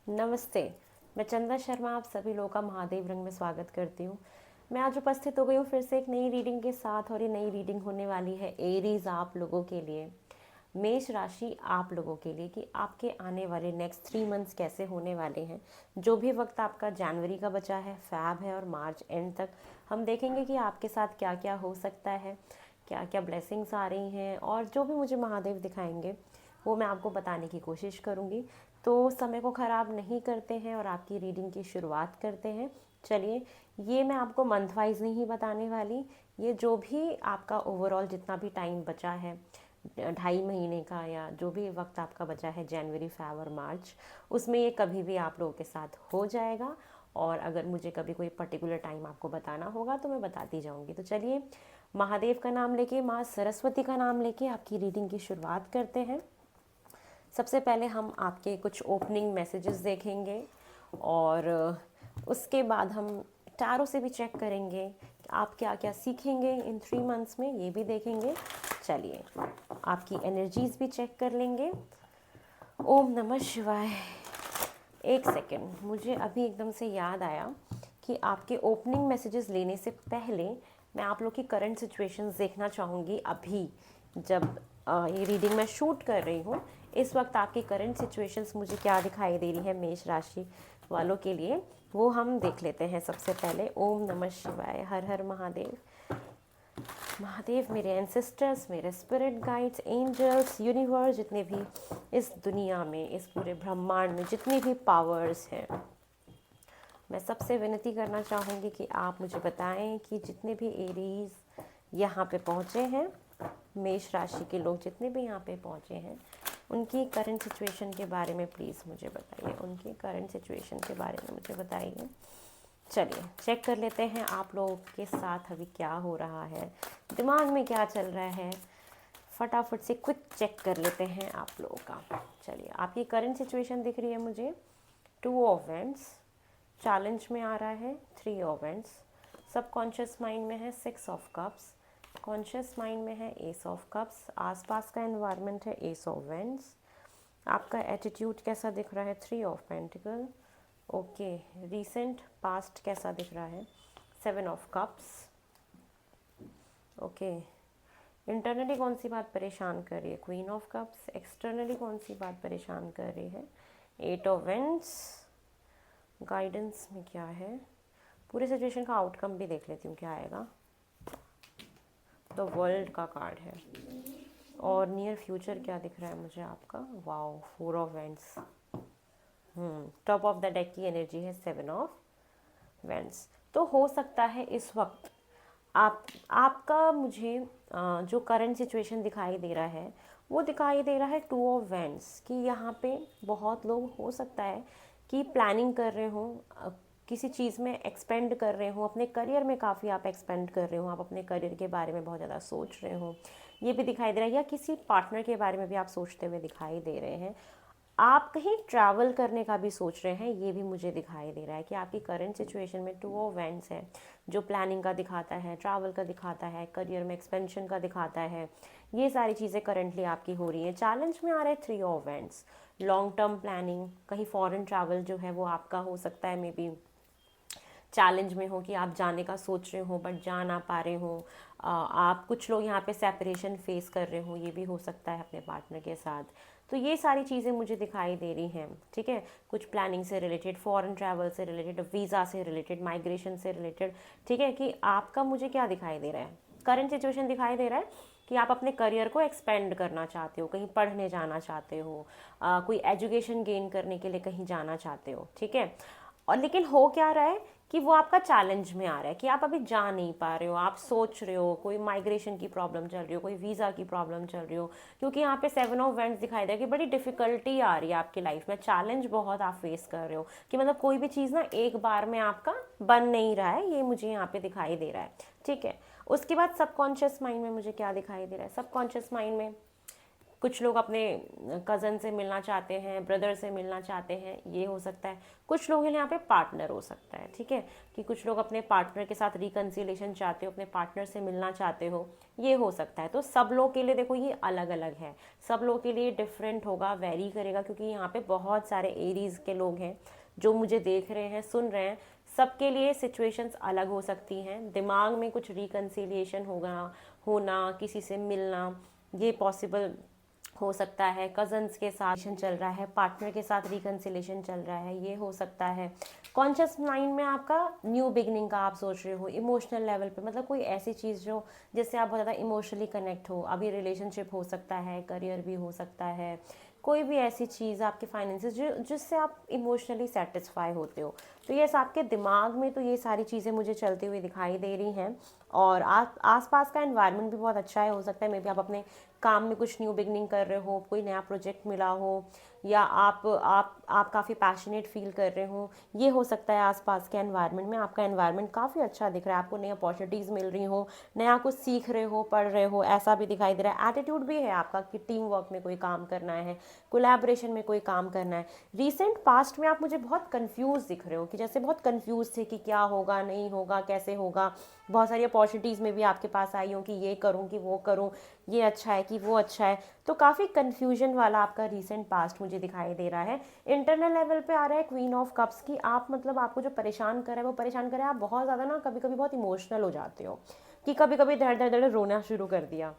नमस्ते। मैं चंदा शर्मा आप सभी लोगों का महादेव रंग में स्वागत करती हूँ। मैं आज उपस्थित हो गई हूँ फिर से एक नई रीडिंग के साथ, और ये नई रीडिंग होने वाली है एरीज आप लोगों के लिए, मेष राशि आप लोगों के लिए, कि आपके आने वाले नेक्स्ट 3 मंथ्स कैसे होने वाले हैं। जो भी वक्त आपका जनवरी का बचा है, फैब है, और मार्च एंड तक हम देखेंगे कि आपके साथ क्या क्या हो सकता है, क्या क्या ब्लेसिंग्स आ रही हैं, और जो भी मुझे महादेव दिखाएंगे वो मैं आपको बताने की कोशिश करूँगी। तो समय को ख़राब नहीं करते हैं और आपकी रीडिंग की शुरुआत करते हैं। चलिए, ये मैं आपको मंथ वाइज नहीं बताने वाली, ये जो भी आपका ओवरऑल जितना भी टाइम बचा है, 2.5 महीने का, या जो भी वक्त आपका बचा है जनवरी, फरवरी और मार्च, उसमें ये कभी भी आप लोगों के साथ हो जाएगा। और अगर मुझे कभी कोई पर्टिकुलर टाइम आपको बताना होगा तो मैं बताती जाऊंगी। तो चलिए, महादेव का नाम लेके, माँ सरस्वती का नाम लेके आपकी रीडिंग की शुरुआत करते हैं। सबसे पहले हम आपके कुछ ओपनिंग मैसेजेस देखेंगे, और उसके बाद हम टैरो से भी चेक करेंगे कि आप क्या क्या सीखेंगे इन 3 मंथ्स में, ये भी देखेंगे। चलिए, आपकी एनर्जीज भी चेक कर लेंगे। ओम नमः शिवाय। एक सेकेंड, मुझे अभी एकदम से याद आया कि आपके ओपनिंग मैसेजेस लेने से पहले मैं आप लोग की करंट सिचुएशंस देखना चाहूँगी। अभी जब ये रीडिंग मैं शूट कर रही हूँ, इस वक्त आपकी करंट सिचुएशंस मुझे क्या दिखाई दे रही है मेष राशि वालों के लिए, वो हम देख लेते हैं। सबसे पहले ओम नमः शिवाय, हर हर महादेव। महादेव, मेरे एंसेस्टर्स, मेरे स्पिरिट गाइड्स, एंजल्स, यूनिवर्स, जितने भी इस दुनिया में, इस पूरे ब्रह्मांड में जितनी भी पावर्स हैं, मैं सबसे विनती करना चाहूँगी कि आप मुझे बताएं कि जितने भी एरीज यहाँ पे पहुँचे हैं, मेष राशि के लोग जितने भी यहाँ पे पहुँचे हैं, उनकी करंट सिचुएशन के बारे में प्लीज़ मुझे बताइए। उनकी करंट सिचुएशन के बारे में मुझे बताइए। चलिए, चेक कर लेते हैं आप लोगों के साथ अभी क्या हो रहा है, दिमाग में क्या चल रहा है। फटाफट से क्विक चेक कर लेते हैं आप लोगों का। चलिए, आपकी करंट सिचुएशन दिख रही है मुझे 2 ऑफ वेंट्स, चैलेंज में आ रहा है 3 ऑफ वेंट्स, सबकॉन्शियस माइंड में है 6 ऑफ कप्स, कॉन्शियस माइंड में है एस ऑफ कप्स, आसपास का एनवायरनमेंट है एस ऑफ वेंट्स। आपका एटीट्यूड कैसा दिख रहा है 3 of pentacle. Okay, recent past कैसा दिख रहा है 7 ऑफ कप्स। ओके, इंटरनली कौन सी बात परेशान कर रही है क्वीन ऑफ कप्स, एक्सटर्नली कौन सी बात परेशान कर रही है 8 ऑफ वेंट्स। गाइडेंस में क्या है, पूरे सिचुएशन का आउटकम भी देख लेती हूँ क्या आएगा। द वर्ल्ड का कार्ड है, और नियर फ्यूचर क्या दिख रहा है मुझे आपका। Wow, 4 of vents. Top of the deck की एनर्जी है 7 ऑफ वेंट्स। तो हो सकता है इस वक्त आपका मुझे जो करंट सिचुएशन दिखाई दे रहा है, वो दिखाई दे रहा है 2 ऑफ वेंट्स, कि यहाँ पे बहुत लोग हो सकता है कि प्लानिंग कर रहे हो, किसी चीज़ में एक्सपेंड कर रहे हो, अपने करियर में काफ़ी आप एक्सपेंड कर रहे हो, आप अपने करियर के बारे में बहुत ज़्यादा सोच रहे हो, ये भी दिखाई दे रहा है। या किसी पार्टनर के बारे में भी आप सोचते हुए दिखाई दे रहे हैं। आप कहीं ट्रैवल करने का भी सोच रहे हैं, ये भी मुझे दिखाई दे रहा है कि आपकी करंट सिचुएशन में 2 ऑफ वेंट्स है, जो प्लानिंग का दिखाता है, ट्रैवल का दिखाता है, करियर में एक्सपेंशन का दिखाता है। ये सारी चीज़ें करंटली आपकी हो रही हैं। चैलेंज में आ रहे 3 of vents, long term planning, कहीं फॉरेन ट्रैवल जो है वो आपका हो सकता है, मे बी चैलेंज में हो कि आप जाने का सोच रहे हो बट जा ना पा रहे हो। आप कुछ लोग यहाँ पे सेपरेशन फेस कर रहे हो, ये भी हो सकता है अपने पार्टनर के साथ। तो ये सारी चीज़ें मुझे दिखाई दे रही हैं, ठीक है। कुछ प्लानिंग से रिलेटेड, फॉरेन ट्रैवल से रिलेटेड, वीज़ा से रिलेटेड, माइग्रेशन से रिलेटेड, ठीक है। कि आपका मुझे क्या दिखाई दे रहा है, करंट सिचुएशन दिखाई दे रहा है कि आप अपने करियर को एक्सपेंड करना चाहते हो, कहीं पढ़ने जाना चाहते हो, कोई एजुकेशन गेन करने के लिए कहीं जाना चाहते हो, ठीक है। और लेकिन हो क्या रहा है कि वो आपका चैलेंज में आ रहा है कि आप अभी जा नहीं पा रहे हो, आप सोच रहे हो, कोई माइग्रेशन की प्रॉब्लम चल रही हो, कोई वीज़ा की प्रॉब्लम चल रही हो, क्योंकि यहाँ पे 7 ऑफ वेंट्स दिखाई दे रहा है कि बड़ी डिफिकल्टी आ रही है आपकी लाइफ में, चैलेंज बहुत आप फेस कर रहे हो, कि मतलब कोई भी चीज़ ना एक बार में आपका बन नहीं रहा है, ये मुझे यहाँ पे दिखाई दे रहा है, ठीक है। उसके बाद सबकॉन्शियस माइंड में मुझे क्या दिखाई दे रहा है, सबकॉन्शियस माइंड में कुछ लोग अपने कज़न से मिलना चाहते हैं, ब्रदर से मिलना चाहते हैं, ये हो सकता है। कुछ लोगों के लिए यहाँ पे पार्टनर हो सकता है, ठीक है, कि कुछ लोग अपने पार्टनर के साथ रिकन्सिलेशन चाहते हो, अपने पार्टनर से मिलना चाहते हो, ये हो सकता है। तो सब लोग के लिए देखो ये अलग अलग है, सब लोग के लिए डिफरेंट होगा, वेरी करेगा, क्योंकि यहाँ पे बहुत सारे एरीज के लोग हैं जो मुझे देख रहे हैं, सुन रहे हैं। सबके लिए सिचुएशंस अलग हो सकती हैं। दिमाग में कुछ रिकन्सिलिएशन होना, किसी से मिलना, ये पॉसिबल हो सकता है। कज़न्स के साथ चल रहा है, पार्टनर के साथ रिकन्सिलेशन चल रहा है, ये हो सकता है। कॉन्शियस माइंड में आपका न्यू बिगनिंग का आप सोच रहे हो, इमोशनल लेवल पे, मतलब कोई ऐसी चीज़ जो जिससे आप बहुत ज़्यादा इमोशनली कनेक्ट हो। अभी रिलेशनशिप हो सकता है, करियर भी हो सकता है, कोई भी ऐसी चीज़ आपके फाइनेंसेस जिससे आप इमोशनली सेटिस्फाई होते हो। तो ये आपके दिमाग में तो ये सारी चीज़ें मुझे चलती हुई दिखाई दे रही हैं। और आसपास का एनवायरनमेंट भी बहुत अच्छा है। हो सकता है मे बी आप अपने काम में कुछ न्यू बिगनिंग कर रहे हो, कोई नया प्रोजेक्ट मिला हो, या आप काफ़ी पैशनेट फील कर रहे हो, ये हो सकता है। आसपास के एनवायरनमेंट में आपका एनवायरनमेंट काफ़ी अच्छा दिख रहा है, आपको नई अपॉर्चुनिटीज़ मिल रही हो, नया कुछ सीख रहे हो, पढ़ रहे हो, ऐसा भी दिखाई दे रहा है। एटीट्यूड भी है आपका कि टीम वर्क में कोई काम करना है, कोलैबोरेशन में कोई काम करना है। रीसेंट पास्ट में आप मुझे बहुत कंफ्यूज दिख रहे हो, कि जैसे बहुत कंफ्यूज थे कि क्या होगा, नहीं होगा, कैसे होगा। बहुत सारी अपॉर्चुनिटीज़ में भी आपके पास आई हो कि ये करूँ कि वो करूँ, ये अच्छा है कि वो अच्छा है। तो काफ़ी कन्फ्यूजन वाला आपका रीसेंट पास्ट मुझे दिखाई दे रहा है। इंटरनल लेवल पे आ रहा है क्वीन ऑफ कप्स की। आप मतलब आपको जो परेशान कर रहा है वो परेशान कर रहा है। आप बहुत ज़्यादा ना कभी कभी बहुत इमोशनल हो जाते हो, कि कभी कभी धड़ धड़ धड़ रोना शुरू कर दिया।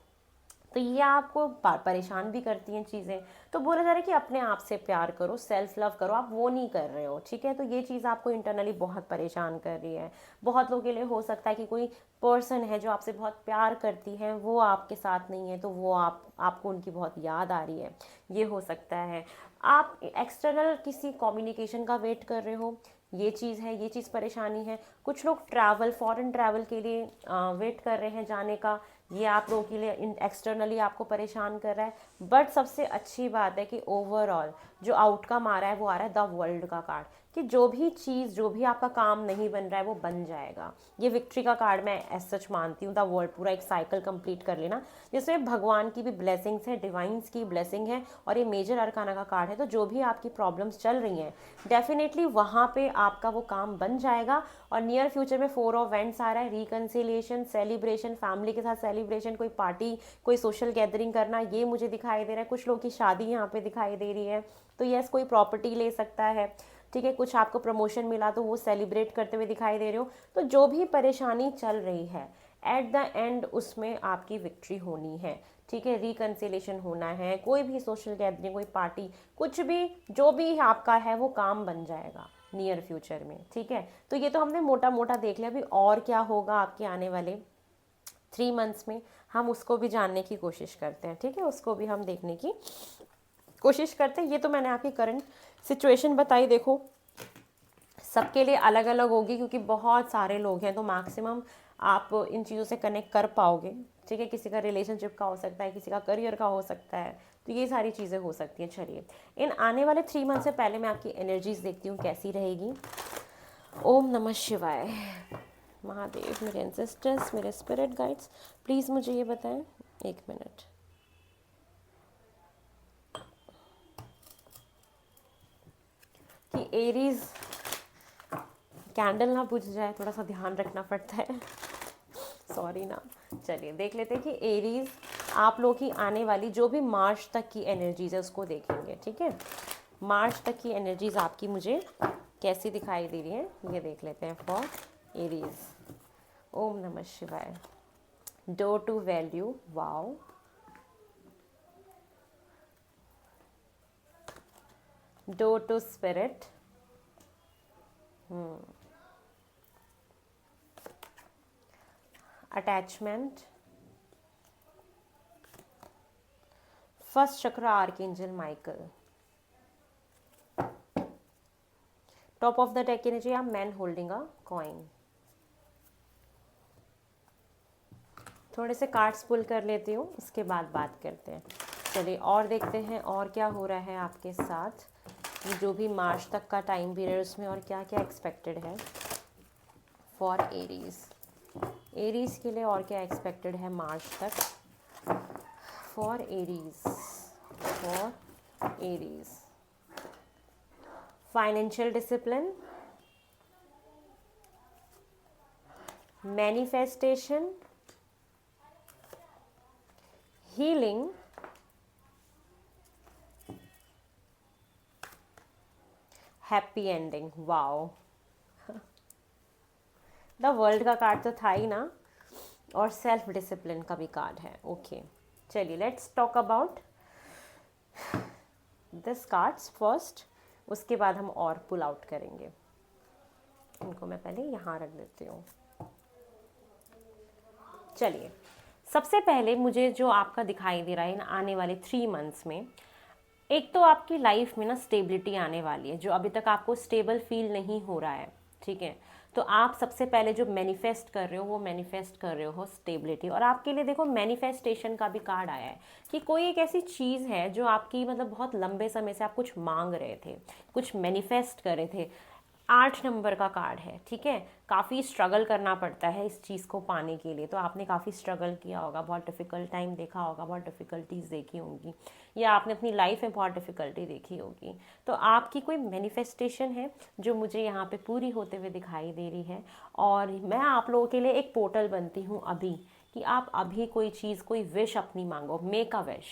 तो ये आपको परेशान भी करती हैं चीज़ें। तो बोला जा रहा है कि अपने आप से प्यार करो, सेल्फ लव करो, आप वो नहीं कर रहे हो, ठीक है। तो ये चीज़ आपको इंटरनली बहुत परेशान कर रही है। बहुत लोगों के लिए हो सकता है कि कोई पर्सन है जो आपसे बहुत प्यार करती है, वो आपके साथ नहीं है, तो वो आपको उनकी बहुत याद आ रही है, ये हो सकता है। आप एक्सटर्नल किसी कम्युनिकेशन का वेट कर रहे हो, ये चीज़ है, ये चीज़ परेशानी है। कुछ लोग ट्रैवल, फॉरेन ट्रैवल के लिए वेट कर रहे हैं जाने का, ये आप लोगों के लिए एक्सटर्नली आपको परेशान कर रहा है। बट सबसे अच्छी बात है कि ओवरऑल जो आउटकम आ रहा है वो आ रहा है द वर्ल्ड का कार्ड, कि जो भी चीज़, जो भी आपका काम नहीं बन रहा है वो बन जाएगा। ये विक्ट्री का कार्ड मैं एज सच मानती हूँ। द वर्ल्ड, पूरा एक साइकिल कंप्लीट कर लेना, जिसमें भगवान की भी ब्लेसिंग्स है, डिवाइंस की ब्लेसिंग है, और ये मेजर अरकाना का कार्ड है। तो जो भी आपकी प्रॉब्लम्स चल रही हैं, डेफिनेटली वहाँ पे आपका वो काम बन जाएगा। और नियर फ्यूचर में 4 ऑफ वेंट्स आ रहा है, रिकन्सिलिएशन, सेलिब्रेशन, फैमिली के साथ सेलिब्रेशन, कोई पार्टी, कोई सोशल गैदरिंग करना, ये मुझे दिखाई दे रहा है। कुछ लोगों की शादी यहाँ पे दिखाई दे रही है। तो यस, कोई प्रॉपर्टी ले सकता है, ठीक है। कुछ आपको प्रमोशन मिला तो वो सेलिब्रेट करते हुए दिखाई दे रहे हो। तो जो भी परेशानी चल रही है, एट द एंड उसमें आपकी विक्ट्री होनी है, ठीक है। रिकन्सिलेशन होना है, कोई भी सोशल गैदरिंग, कोई पार्टी, कुछ भी जो भी आपका है वो काम बन जाएगा नियर फ्यूचर में, ठीक है। तो ये तो हमने मोटा मोटा देख लिया। अभी और क्या होगा आपके आने वाले 3 मंथ्स में, हम उसको भी जानने की कोशिश करते हैं, ठीक है। उसको भी हम देखने की कोशिश करते हैं। ये तो मैंने आपकी करंट सिचुएशन बताई। देखो सबके लिए अलग अलग होगी, क्योंकि बहुत सारे लोग हैं, तो मैक्सिमम आप इन चीज़ों से कनेक्ट कर पाओगे, ठीक है। किसी का रिलेशनशिप का हो सकता है, किसी का करियर का हो सकता है, तो ये सारी चीज़ें हो सकती हैं। चलिए, इन आने वाले 3 मंथ से पहले मैं आपकी एनर्जीज देखती हूँ कैसी रहेगी। ओम नमः शिवाय। महादेव, मेरे एंसेस्टर्स, मेरे स्पिरिट गाइड्स, प्लीज़ मुझे ये बताएं। 1 मिनट। कि एरीज कैंडल ना बुझ जाए, थोड़ा सा ध्यान रखना पड़ता है, सॉरी ना। चलिए देख लेते हैं कि एरीज आप लोग की आने वाली जो भी मार्च तक की एनर्जीज है उसको देखेंगे, ठीक है। मार्च तक की एनर्जीज आपकी मुझे कैसी दिखाई दे रही है, ये देख लेते हैं फॉर एरीज। ओम नमः शिवाय। Door to value, wow. Door to spirit, attachment, first chakra archangel Michael. Top of the deck energy आप मैन होल्डिंग अ कॉइन। थोड़े से कार्ड्स पुल कर लेती हूँ, उसके बाद बात करते हैं। चलिए और देखते हैं और क्या हो रहा है आपके साथ, जो भी मार्च तक का टाइम पीरियड उसमें और क्या क्या एक्सपेक्टेड है फॉर एरीज। एरीज के लिए और क्या एक्सपेक्टेड है मार्च तक for Aries. For Aries, financial discipline, manifestation, healing, happy ending. Wow, the world का कार्ड तो था ही ना, और सेल्फ डिसिप्लिन का भी कार्ड है। ओके, चलिए let's talk about this cards first, उसके बाद हम और पुल आउट करेंगे। इनको मैं पहले यहाँ रख देती हूँ। चलिए, सबसे पहले मुझे जो आपका दिखाई दे रहा है आने वाले 3 मंथ्स में, एक तो आपकी लाइफ में ना स्टेबिलिटी आने वाली है, जो अभी तक आपको स्टेबल फील नहीं हो रहा है, ठीक है। तो आप सबसे पहले जो मैनिफेस्ट कर रहे हो वो मैनिफेस्ट कर रहे हो स्टेबिलिटी। और आपके लिए देखो मैनिफेस्टेशन का भी कार्ड आया है कि कोई एक ऐसी चीज़ है जो आपकी मतलब बहुत लंबे समय से आप कुछ मांग रहे थे, कुछ मैनिफेस्ट कर रहे थे। 8 नंबर का कार्ड है, ठीक है। काफ़ी स्ट्रगल करना पड़ता है इस चीज़ को पाने के लिए, तो आपने काफ़ी स्ट्रगल किया होगा, बहुत डिफ़िकल्ट टाइम देखा होगा, बहुत डिफ़िकल्टीज देखी होंगी, या आपने अपनी लाइफ में बहुत डिफ़िकल्टी देखी होगी। तो आपकी कोई मैनिफेस्टेशन है जो मुझे यहाँ पे पूरी होते हुए दिखाई दे रही है। और मैं आप लोगों के लिए एक पोर्टल बनती हूँ अभी, कि आप अभी कोई चीज़, कोई विश अपनी मांगो, मेक अ विश,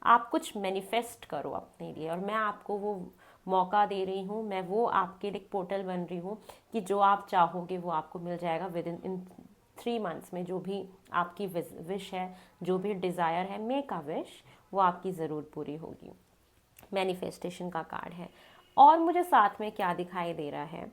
आप कुछ मैनिफेस्ट करो अपने लिए, और मैं आपको वो मौका दे रही हूँ। मैं वो आपके लिए पोर्टल बन रही हूँ कि जो आप चाहोगे वो आपको मिल जाएगा विद इन 3 मंथ्स में। जो भी आपकी विश है, जो भी डिज़ायर है, मेक अ विश, वो आपकी ज़रूर पूरी होगी। मैनिफेस्टेशन का कार्ड है। और मुझे साथ में क्या दिखाई दे रहा है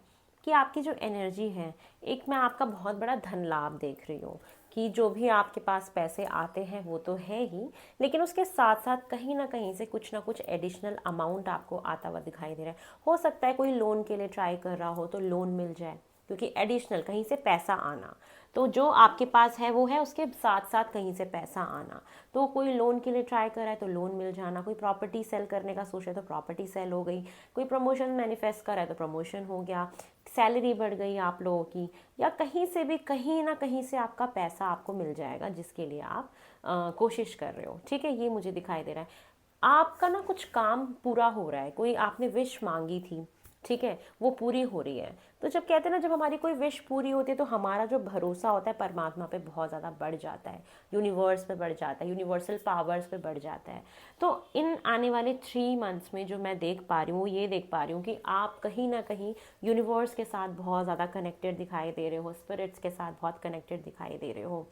कि आपकी जो एनर्जी है, एक मैं आपका बहुत बड़ा धन लाभ देख रही हूँ कि जो भी आपके पास पैसे आते हैं वो तो है ही, लेकिन उसके साथ साथ कहीं ना कहीं से कुछ ना कुछ एडिशनल अमाउंट आपको आता हुआ दिखाई दे रहा है। हो सकता है कोई लोन के लिए ट्राई कर रहा हो तो लोन मिल जाए, क्योंकि एडिशनल कहीं से पैसा आना, तो जो आपके पास है वो है, उसके साथ साथ कहीं से पैसा आना। तो कोई लोन के लिए ट्राई कर रहा है तो लोन मिल जाना, कोई प्रॉपर्टी सेल करने का सोच रहा है तो प्रॉपर्टी सेल हो गई, कोई प्रमोशन मैनिफेस्ट कर रहा है तो प्रमोशन हो गया, सैलरी बढ़ गई आप लोगों की, या कहीं से भी कहीं ना कहीं से आपका पैसा आपको मिल जाएगा जिसके लिए आप कोशिश कर रहे हो, ठीक है। ये मुझे दिखाई दे रहा है। आपका ना कुछ काम पूरा हो रहा है, कोई आपने विश मांगी थी, ठीक है, वो पूरी हो रही है। तो जब कहते हैं ना, जब हमारी कोई विश पूरी होती है तो हमारा जो भरोसा होता है परमात्मा पे बहुत ज़्यादा बढ़ जाता है, यूनिवर्स पे बढ़ जाता है, यूनिवर्सल पावर्स पे बढ़ जाता है। तो इन आने वाले 3 मंथ्स में जो मैं देख पा रही हूँ, ये देख पा रही हूँ कि आप कहीं ना कहीं यूनिवर्स के साथ बहुत ज़्यादा कनेक्टेड दिखाई दे रहे हो, स्पिरिट्स के साथ बहुत कनेक्टेड दिखाई दे रहे हो।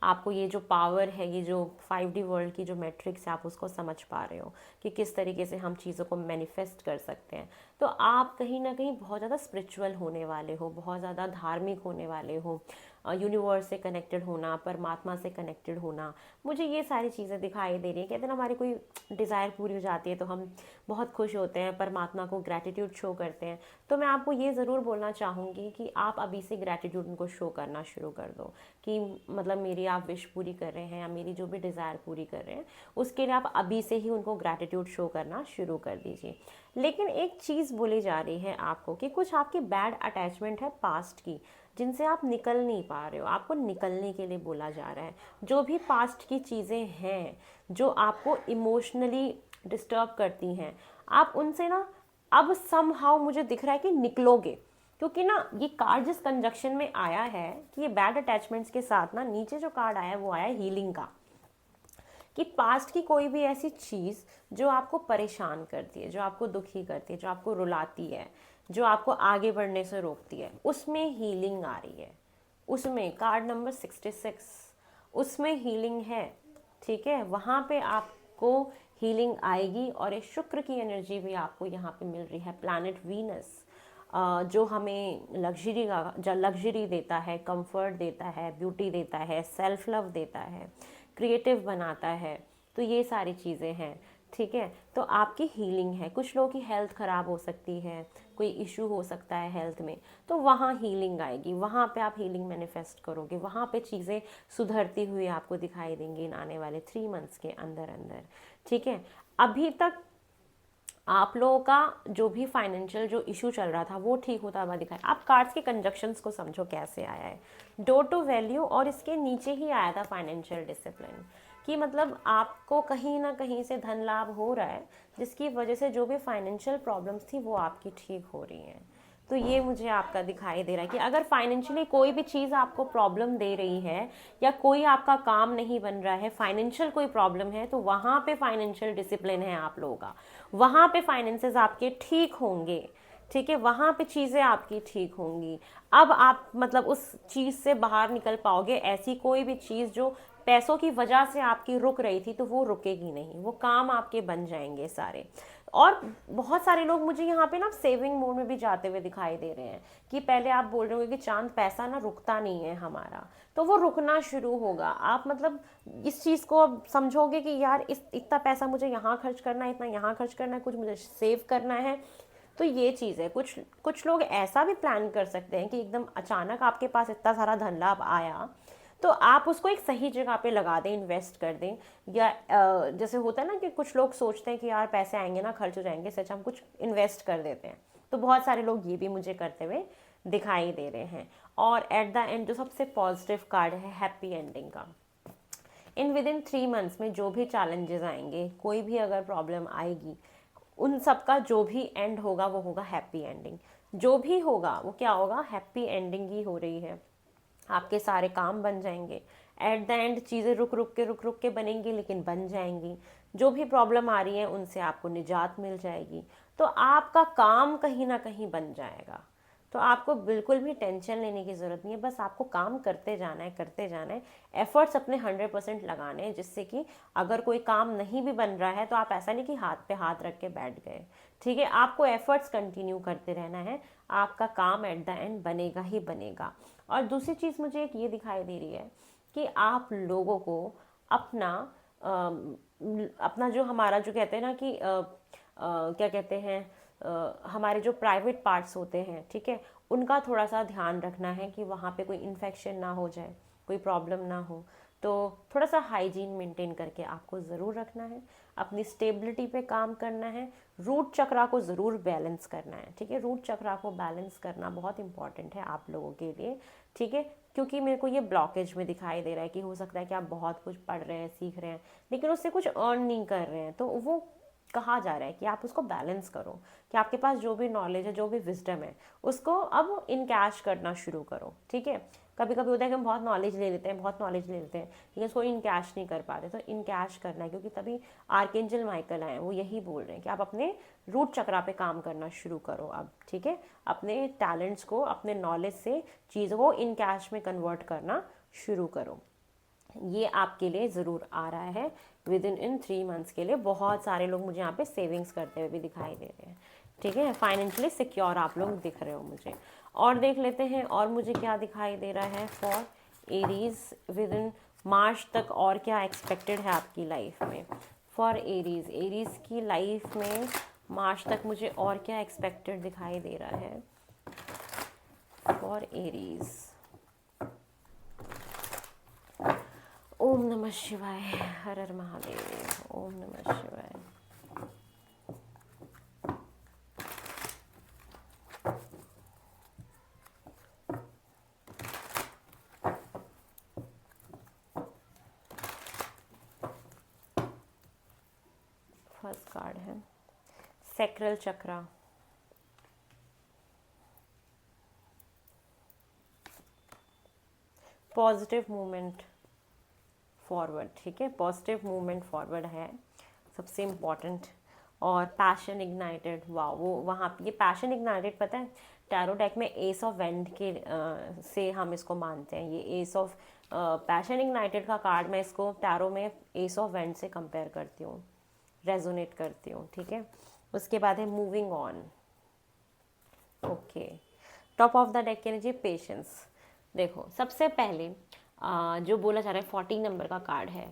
आपको ये जो पावर है, ये जो 5D वर्ल्ड की जो मैट्रिक्स है, आप उसको समझ पा रहे हो कि किस तरीके से हम चीज़ों को मैनिफेस्ट कर सकते हैं। तो आप कहीं ना कहीं बहुत ज़्यादा स्पिरिचुअल होने वाले हो, बहुत ज़्यादा धार्मिक होने वाले हो, यूनिवर्स से कनेक्टेड होना, परमात्मा से कनेक्टेड होना, मुझे ये सारी चीज़ें दिखाई दे रही हैं। कहते हैं ना, हमारी कोई डिज़ायर पूरी हो जाती है तो हम बहुत खुश होते हैं, परमात्मा को ग्रैटिट्यूड शो करते हैं। तो मैं आपको ये ज़रूर बोलना चाहूँगी कि आप अभी से ग्रैटिट्यूड उनको शो करना शुरू कर दो, कि मतलब मेरी आप विश पूरी कर रहे हैं या मेरी जो भी डिज़ायर पूरी कर रहे हैं, उसके लिए आप अभी से ही उनको ग्रैटिट्यूड शो करना शुरू कर दीजिए। लेकिन एक चीज़ बोली जा रही है आपको कि कुछ आपकी बैड अटैचमेंट है पास्ट की, जिनसे आप निकल नहीं पा रहे हो, आपको निकलने के लिए बोला जा रहा है। जो भी पास्ट की चीज़ें हैं जो आपको इमोशनली डिस्टर्ब करती हैं, आप उनसे ना अब समहाउ मुझे दिख रहा है कि निकलोगे। क्योंकि ना ये कार्ड जिस कंजक्शन में आया है कि ये बैड अटैचमेंट्स के साथ ना, नीचे जो कार्ड आया है वो आया है हीलिंग का, कि पास्ट की कोई भी ऐसी चीज़ जो आपको परेशान करती है, जो आपको दुखी करती है, जो आपको रुलाती है, जो आपको आगे बढ़ने से रोकती है, उसमें हीलिंग आ रही है। उसमें कार्ड नंबर 66, उसमें हीलिंग है, ठीक है। वहाँ पे आपको हीलिंग आएगी। और एक शुक्र की एनर्जी भी आपको यहाँ पे मिल रही है, प्लैनेट वीनस, जो हमें लग्जरी देता है, कंफर्ट देता है, ब्यूटी देता है, सेल्फ लव देता है, क्रिएटिव बनाता है। तो ये सारी चीज़ें हैं, ठीक है। तो आपकी हीलिंग है। कुछ लोगों की हेल्थ ख़राब हो सकती है, कोई इशू हो सकता है हेल्थ में, तो वहाँ हीलिंग आएगी, वहाँ पे आप हीलिंग मैनिफेस्ट करोगे, वहाँ पे चीज़ें सुधरती हुई आपको दिखाई देंगी इन आने वाले 3 मंथ्स के अंदर अंदर, ठीक है। अभी तक आप लोगों का जो भी फाइनेंशियल जो इशू चल रहा था वो ठीक होता हुआ दिखाई। आप कार्ड्स के कंजक्शंस को समझो कैसे आया है, डोर टू वैल्यू, और इसके नीचे ही आया था फाइनेंशियल डिसिप्लिन। कि मतलब आपको कहीं ना कहीं से धन लाभ हो रहा है, जिसकी वजह से जो भी फाइनेंशियल प्रॉब्लम्स थी वो आपकी ठीक हो रही हैं। तो ये मुझे आपका दिखाई दे रहा है कि अगर फाइनेंशियली कोई भी चीज़ आपको प्रॉब्लम दे रही है या कोई आपका काम नहीं बन रहा है, फाइनेंशियल कोई प्रॉब्लम है, तो वहाँ पे फाइनेंशियल डिसिप्लिन है आप लोगों का, वहाँ पे फाइनेंसेस आपके ठीक होंगे, ठीक है, वहाँ पे चीज़ें आपकी ठीक होंगी। अब आप मतलब उस चीज़ से बाहर निकल पाओगे। ऐसी कोई भी चीज़ जो पैसों की वजह से आपकी रुक रही थी तो वो रुकेगी नहीं, वो काम आपके बन जाएंगे सारे। और बहुत सारे लोग मुझे यहाँ पे ना सेविंग मोड में भी जाते हुए दिखाई दे रहे हैं कि पहले आप बोल रहे हो कि चांद पैसा ना रुकता नहीं है हमारा, तो वो रुकना शुरू होगा। आप मतलब इस चीज़ को अब समझोगे कि यार इस इतना पैसा मुझे यहाँ खर्च करना है, इतना यहाँ खर्च करना है, कुछ मुझे सेव करना है। तो ये चीज़ है। कुछ कुछ लोग ऐसा भी प्लान कर सकते हैं कि एकदम अचानक आपके पास इतना सारा धन लाभ आया तो आप उसको एक सही जगह पे लगा दें, इन्वेस्ट कर दें। या जैसे होता है ना कि कुछ लोग सोचते हैं कि यार पैसे आएंगे ना खर्च हो जाएंगे, सच हम कुछ इन्वेस्ट कर देते हैं। तो बहुत सारे लोग ये भी मुझे करते हुए दिखाई दे रहे हैं। और एट द एंड जो सबसे पॉजिटिव कार्ड है हैप्पी एंडिंग का, इन विद इन 3 मंथ्स में जो भी चैलेंजेस आएंगे, कोई भी अगर प्रॉब्लम आएगी, उन सब का जो भी एंड होगा वो होगा हैप्पी एंडिंग। जो भी होगा वो क्या होगा, हैप्पी एंडिंग ही हो रही है। आपके सारे काम बन जाएंगे। एट द एंड चीज़ें रुक रुक के बनेंगी लेकिन बन जाएंगी। जो भी प्रॉब्लम आ रही है उनसे आपको निजात मिल जाएगी। तो आपका काम कहीं ना कहीं बन जाएगा। तो आपको बिल्कुल भी टेंशन लेने की ज़रूरत नहीं है, बस आपको काम करते जाना है, करते जाना है। एफर्ट्स अपने 100% लगाने हैं, जिससे कि अगर कोई काम नहीं भी बन रहा है तो आप ऐसा नहीं कि हाथ पे हाथ रख के बैठ गए, ठीक है। आपको एफर्ट्स कंटिन्यू करते रहना है, आपका काम एट द एंड बनेगा ही बनेगा। और दूसरी चीज़ मुझे एक ये दिखाई दे रही है कि आप लोगों को अपना अपना जो हमारा जो कहते हैं ना कि क्या कहते हैं, हमारे जो प्राइवेट पार्ट्स होते हैं, ठीक है, उनका थोड़ा सा ध्यान रखना है कि वहाँ पे कोई इन्फेक्शन ना हो जाए, कोई प्रॉब्लम ना हो। तो थोड़ा सा हाइजीन मेंटेन करके आपको ज़रूर रखना है, अपनी स्टेबिलिटी पे काम करना है, रूट चक्रा को ज़रूर बैलेंस करना है, ठीक है। रूट चक्रा को बैलेंस करना बहुत इंपॉर्टेंट है आप लोगों के लिए, ठीक है। क्योंकि मेरे को ये ब्लॉकेज में दिखाई दे रहा है कि हो सकता है कि आप बहुत कुछ पढ़ रहे हैं, सीख रहे हैं, लेकिन उससे कुछ अर्न नहीं कर रहे हैं। तो वो कहा जा रहा है कि आप उसको बैलेंस करो, कि आपके पास जो भी नॉलेज है, जो भी विजडम है, उसको अब इन कैश करना शुरू करो, ठीक है। कभी कभी होता है कि हम बहुत नॉलेज ले लेते हैं, बहुत नॉलेज ले लेते हैं, लेकिन उसको इन कैश नहीं कर पाते। तो इन कैश करना है, क्योंकि तभी आर्केंजल माइकल आए, वो यही बोल रहे हैं कि आप अपने रूट चक्रा पे काम करना शुरू करो अब, ठीक है। अपने टैलेंट्स को, अपने नॉलेज से चीज़ों को इन कैश में कन्वर्ट करना शुरू करो। ये आपके लिए ज़रूर आ रहा है विद इन 3 मंथ्स के लिए। बहुत सारे लोग मुझे यहाँ पे सेविंग्स करते हुए भी दिखाई दे रहे हैं, ठीक है। फाइनेंशियली सिक्योर आप लोग दिख रहे हो मुझे। और देख लेते हैं और मुझे क्या दिखाई दे रहा है फॉर एरीज विद इन मार्च तक, और क्या एक्सपेक्टेड है आपकी लाइफ में फॉर एरीज। एरीज की लाइफ में मार्च तक मुझे और क्या एक्सपेक्टेड दिखाई दे रहा है फॉर एरीज। ओम नमः शिवाय, हर हर महादेव, ओम नमः शिवाय। फर्स्ट कार्ड है सैक्रल चक्रा। पॉजिटिव मूवमेंट फॉरवर्ड, ठीक है, पॉजिटिव मूवमेंट फॉरवर्ड है सबसे इम्पॉर्टेंट। और पैशन इग्नाइटेड, वाह, वो वहाँ ये पैशन इग्नाइटेड पता है टैरो डेक में एस ऑफ वेंड के से हम इसको मानते हैं। ये एस ऑफ पैशन इग्नाइटेड का कार्ड, मैं इसको टैरो में एस ऑफ वेंड से कंपेयर करती हूँ, रेजोनेट करती हूँ, ठीक है। उसके बाद है moving on, okay. Top of the deck energy patience. देखो सबसे पहले जो बोला जा रहा है 40 नंबर का कार्ड है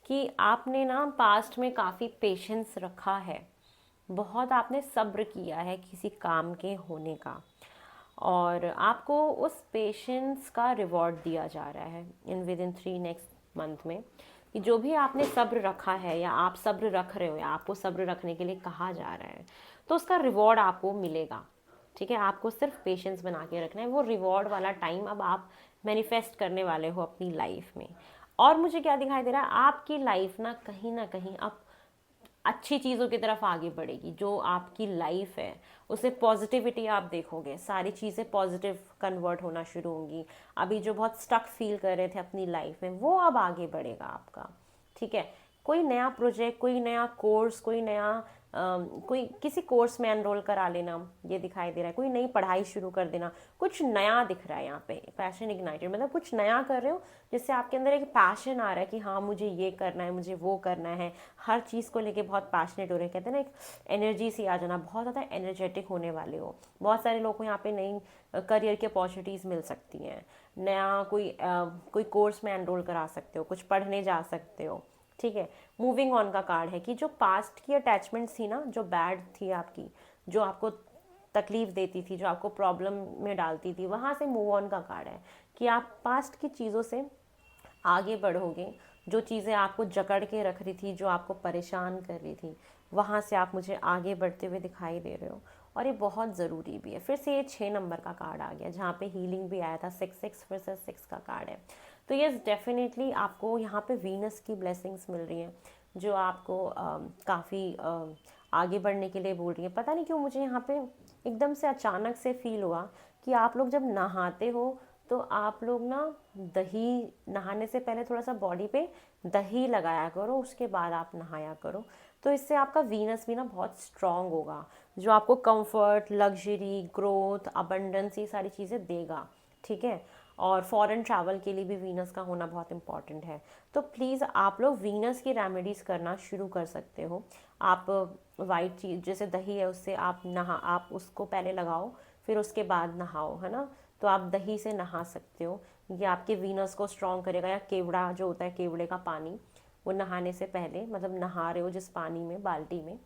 कि आपने ना पास्ट में काफ़ी पेशेंस रखा है, बहुत आपने सब्र किया है किसी काम के होने का, और आपको उस पेशेंस का रिवॉर्ड दिया जा रहा है in with in 3 next month में। कि जो भी आपने सब्र रखा है या आप सब्र रख रहे हो या आपको सब्र रखने के लिए कहा जा रहा है, तो उसका रिवॉर्ड आपको मिलेगा, ठीक है। आपको सिर्फ पेशेंस बना के रखना है, वो रिवॉर्ड वाला टाइम अब आप मैनिफेस्ट करने वाले हो अपनी लाइफ में। और मुझे क्या दिखाई दे रहा है, आपकी लाइफ ना कहीं अब अच्छी चीज़ों की तरफ आगे बढ़ेगी। जो आपकी लाइफ है उसे पॉजिटिविटी आप देखोगे, सारी चीज़ें पॉजिटिव कन्वर्ट होना शुरू होंगी। अभी जो बहुत स्टक फील कर रहे थे अपनी लाइफ में, वो अब आगे बढ़ेगा आपका। ठीक है, कोई नया प्रोजेक्ट, कोई नया कोर्स, कोई नया कोई किसी कोर्स में एनरोल करा लेना, ये दिखाई दे रहा है। कोई नई पढ़ाई शुरू कर देना, कुछ नया दिख रहा है यहाँ पे। पैशन इग्नाइटेड मतलब कुछ नया कर रहे हो जिससे आपके अंदर एक पैशन आ रहा है कि हाँ मुझे ये करना है, मुझे वो करना है। हर चीज़ को लेके बहुत पैशनेट हो रहे हैं, कहते हैं ना एक एनर्जी सी आ जाना, बहुत ज़्यादा एनर्जेटिक होने वाले हो। बहुत सारे लोग को यहाँ पे नई करियर की अपॉर्चुनिटीज़ मिल सकती हैं। नया कोई कोर्स में एनरोल करा सकते हो, कुछ पढ़ने जा सकते हो। ठीक है, मूविंग ऑन का कार्ड है कि जो पास्ट की अटैचमेंट्स थी ना, जो बैड थी आपकी, जो आपको तकलीफ देती थी, जो आपको प्रॉब्लम में डालती थी, वहाँ से मूव ऑन का कार्ड है कि आप पास्ट की चीज़ों से आगे बढ़ोगे। जो चीज़ें आपको जकड़ के रख रही थी, जो आपको परेशान कर रही थी, वहाँ से आप मुझे आगे बढ़ते हुए दिखाई दे रहे हो। और ये बहुत ज़रूरी भी है। फिर से ये 6 नंबर का कार्ड आ गया, जहाँ पे हीलिंग भी आया था। 6 फिर से 6 का कार्ड है। तो ये डेफिनेटली आपको यहाँ पे वीनस की ब्लेसिंग्स मिल रही हैं, जो आपको काफ़ी आगे बढ़ने के लिए बोल रही हैं। पता नहीं क्यों मुझे यहाँ पे एकदम से अचानक से फील हुआ कि आप लोग जब नहाते हो तो आप लोग ना दही, नहाने से पहले थोड़ा सा बॉडी पे दही लगाया करो, उसके बाद आप नहाया करो। तो इससे आपका वीनस भी ना बहुत स्ट्रांग होगा, जो आपको कंफर्ट, लग्जरी, ग्रोथ, अबंडेंस, ये सारी चीज़ें देगा। ठीक है, और फॉरेन ट्रैवल के लिए भी वीनस का होना बहुत इंपॉर्टेंट है। तो प्लीज़ आप लोग वीनस की रेमेडीज़ करना शुरू कर सकते हो। आप वाइट चीज़ जैसे दही है, उससे आप उसको पहले लगाओ, फिर उसके बाद नहाओ, है ना। तो आप दही से नहा सकते हो, ये आपके वीनस को स्ट्रॉन्ग करेगा। या केवड़ा जो होता है, केवड़े का पानी, वो नहाने से पहले, मतलब नहा रहे हो जिस पानी में, बाल्टी में,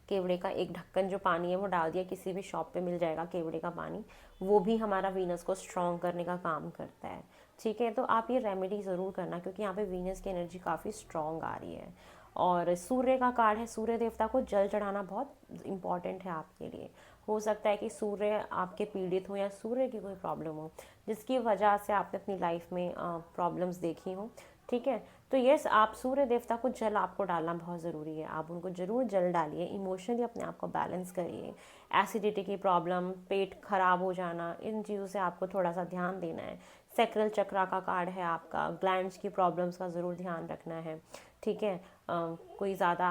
केवड़े का एक ढक्कन जो पानी है वो डाल दिया, किसी भी शॉप पे मिल जाएगा केवड़े का पानी, वो भी हमारा वीनस को स्ट्रॉन्ग करने का काम करता है। ठीक है, तो आप ये रेमेडी ज़रूर करना, क्योंकि यहाँ पे वीनस की एनर्जी काफ़ी स्ट्रॉन्ग आ रही है। और सूर्य का कार्ड है, सूर्य देवता को जल चढ़ाना बहुत इंपॉर्टेंट है आपके लिए। हो सकता है कि सूर्य आपके पीड़ित हो, या सूर्य की कोई प्रॉब्लम हो जिसकी वजह से आपने अपनी लाइफ में प्रॉब्लम्स देखी हो। ठीक है, तो यस, आप सूर्य देवता को जल आपको डालना बहुत ज़रूरी है। आप उनको ज़रूर जल डालिए, इमोशनली अपने आप को बैलेंस करिए। एसिडिटी की प्रॉब्लम, पेट खराब हो जाना, इन चीज़ों से आपको थोड़ा सा ध्यान देना है। सैक्रल चक्रा का कार्ड है आपका, ग्लैंड्स की प्रॉब्लम्स का ज़रूर ध्यान रखना है। ठीक है, कोई ज़्यादा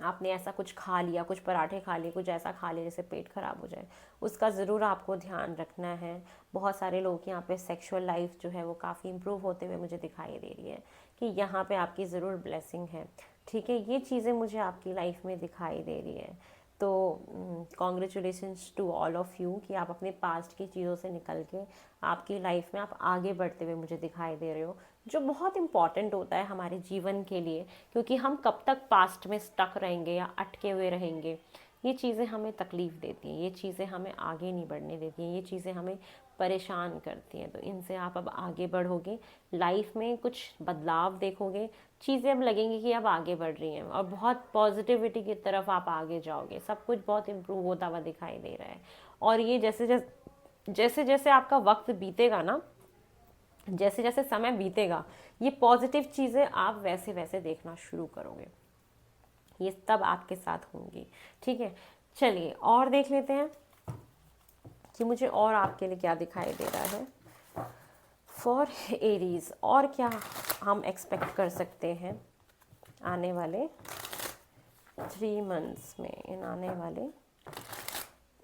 आपने ऐसा कुछ खा लिया, कुछ पराठे खा लिए, कुछ ऐसा खा लिया जैसे पेट खराब हो जाए, उसका ज़रूर आपको ध्यान रखना है। बहुत सारे लोग यहाँ पे सेक्सुअल लाइफ जो है वो काफ़ी इम्प्रूव होते हुए मुझे दिखाई दे रही है, कि यहाँ पे आपकी ज़रूर ब्लेसिंग है। ठीक है, ये चीज़ें मुझे आपकी लाइफ में दिखाई दे रही है। तो congratulations to all of you कि आप अपने पास्ट की चीज़ों से निकल के आपकी लाइफ में आप आगे बढ़ते हुए मुझे दिखाई दे रहे हो, जो बहुत इंपॉर्टेंट होता है हमारे जीवन के लिए। क्योंकि हम कब तक पास्ट में स्टक रहेंगे या अटके हुए रहेंगे, ये चीज़ें हमें तकलीफ़ देती हैं, ये चीज़ें हमें आगे नहीं बढ़ने देती हैं, ये चीज़ें हमें परेशान करती हैं। तो इनसे आप अब आगे बढ़ोगे, लाइफ में कुछ बदलाव देखोगे, चीज़ें अब लगेंगी कि अब आगे बढ़ रही हैं, और बहुत पॉजिटिविटी की तरफ आप आगे जाओगे। सब कुछ बहुत इम्प्रूव होता हुआ दिखाई दे रहा है। और ये जैसे जैसे आपका वक्त बीतेगा ना, जैसे जैसे समय बीतेगा, ये पॉजिटिव चीज़ें आप वैसे वैसे देखना शुरू करोगे, ये तब आपके साथ होंगी। ठीक है, चलिए और देख लेते हैं कि मुझे और आपके लिए क्या दिखाई दे रहा है फॉर एरीज। और क्या हम एक्सपेक्ट कर सकते हैं आने वाले 3 मंथ्स में, इन आने वाले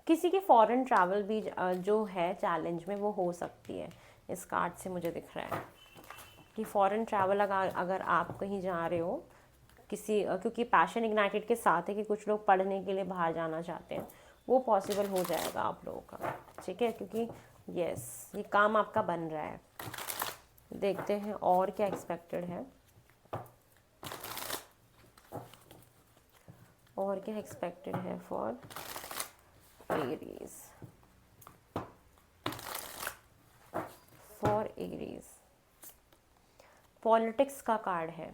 किसी की फॉरेन ट्रैवल भी जो है चैलेंज में, वो हो सकती है। इस कार्ड से मुझे दिख रहा है कि फॉरेन ट्रैवल अगर आप कहीं जा रहे हो किसी, क्योंकि पैशन इग्नाइटेड के साथ है कि कुछ लोग पढ़ने के लिए बाहर जाना चाहते हैं, वो पॉसिबल हो जाएगा आप लोगों का। ठीक है, क्योंकि यस, ये काम आपका बन रहा है। देखते हैं और क्या एक्सपेक्टेड है, और क्या एक्सपेक्टेड है for Aries. For Aries politics का कार्ड है।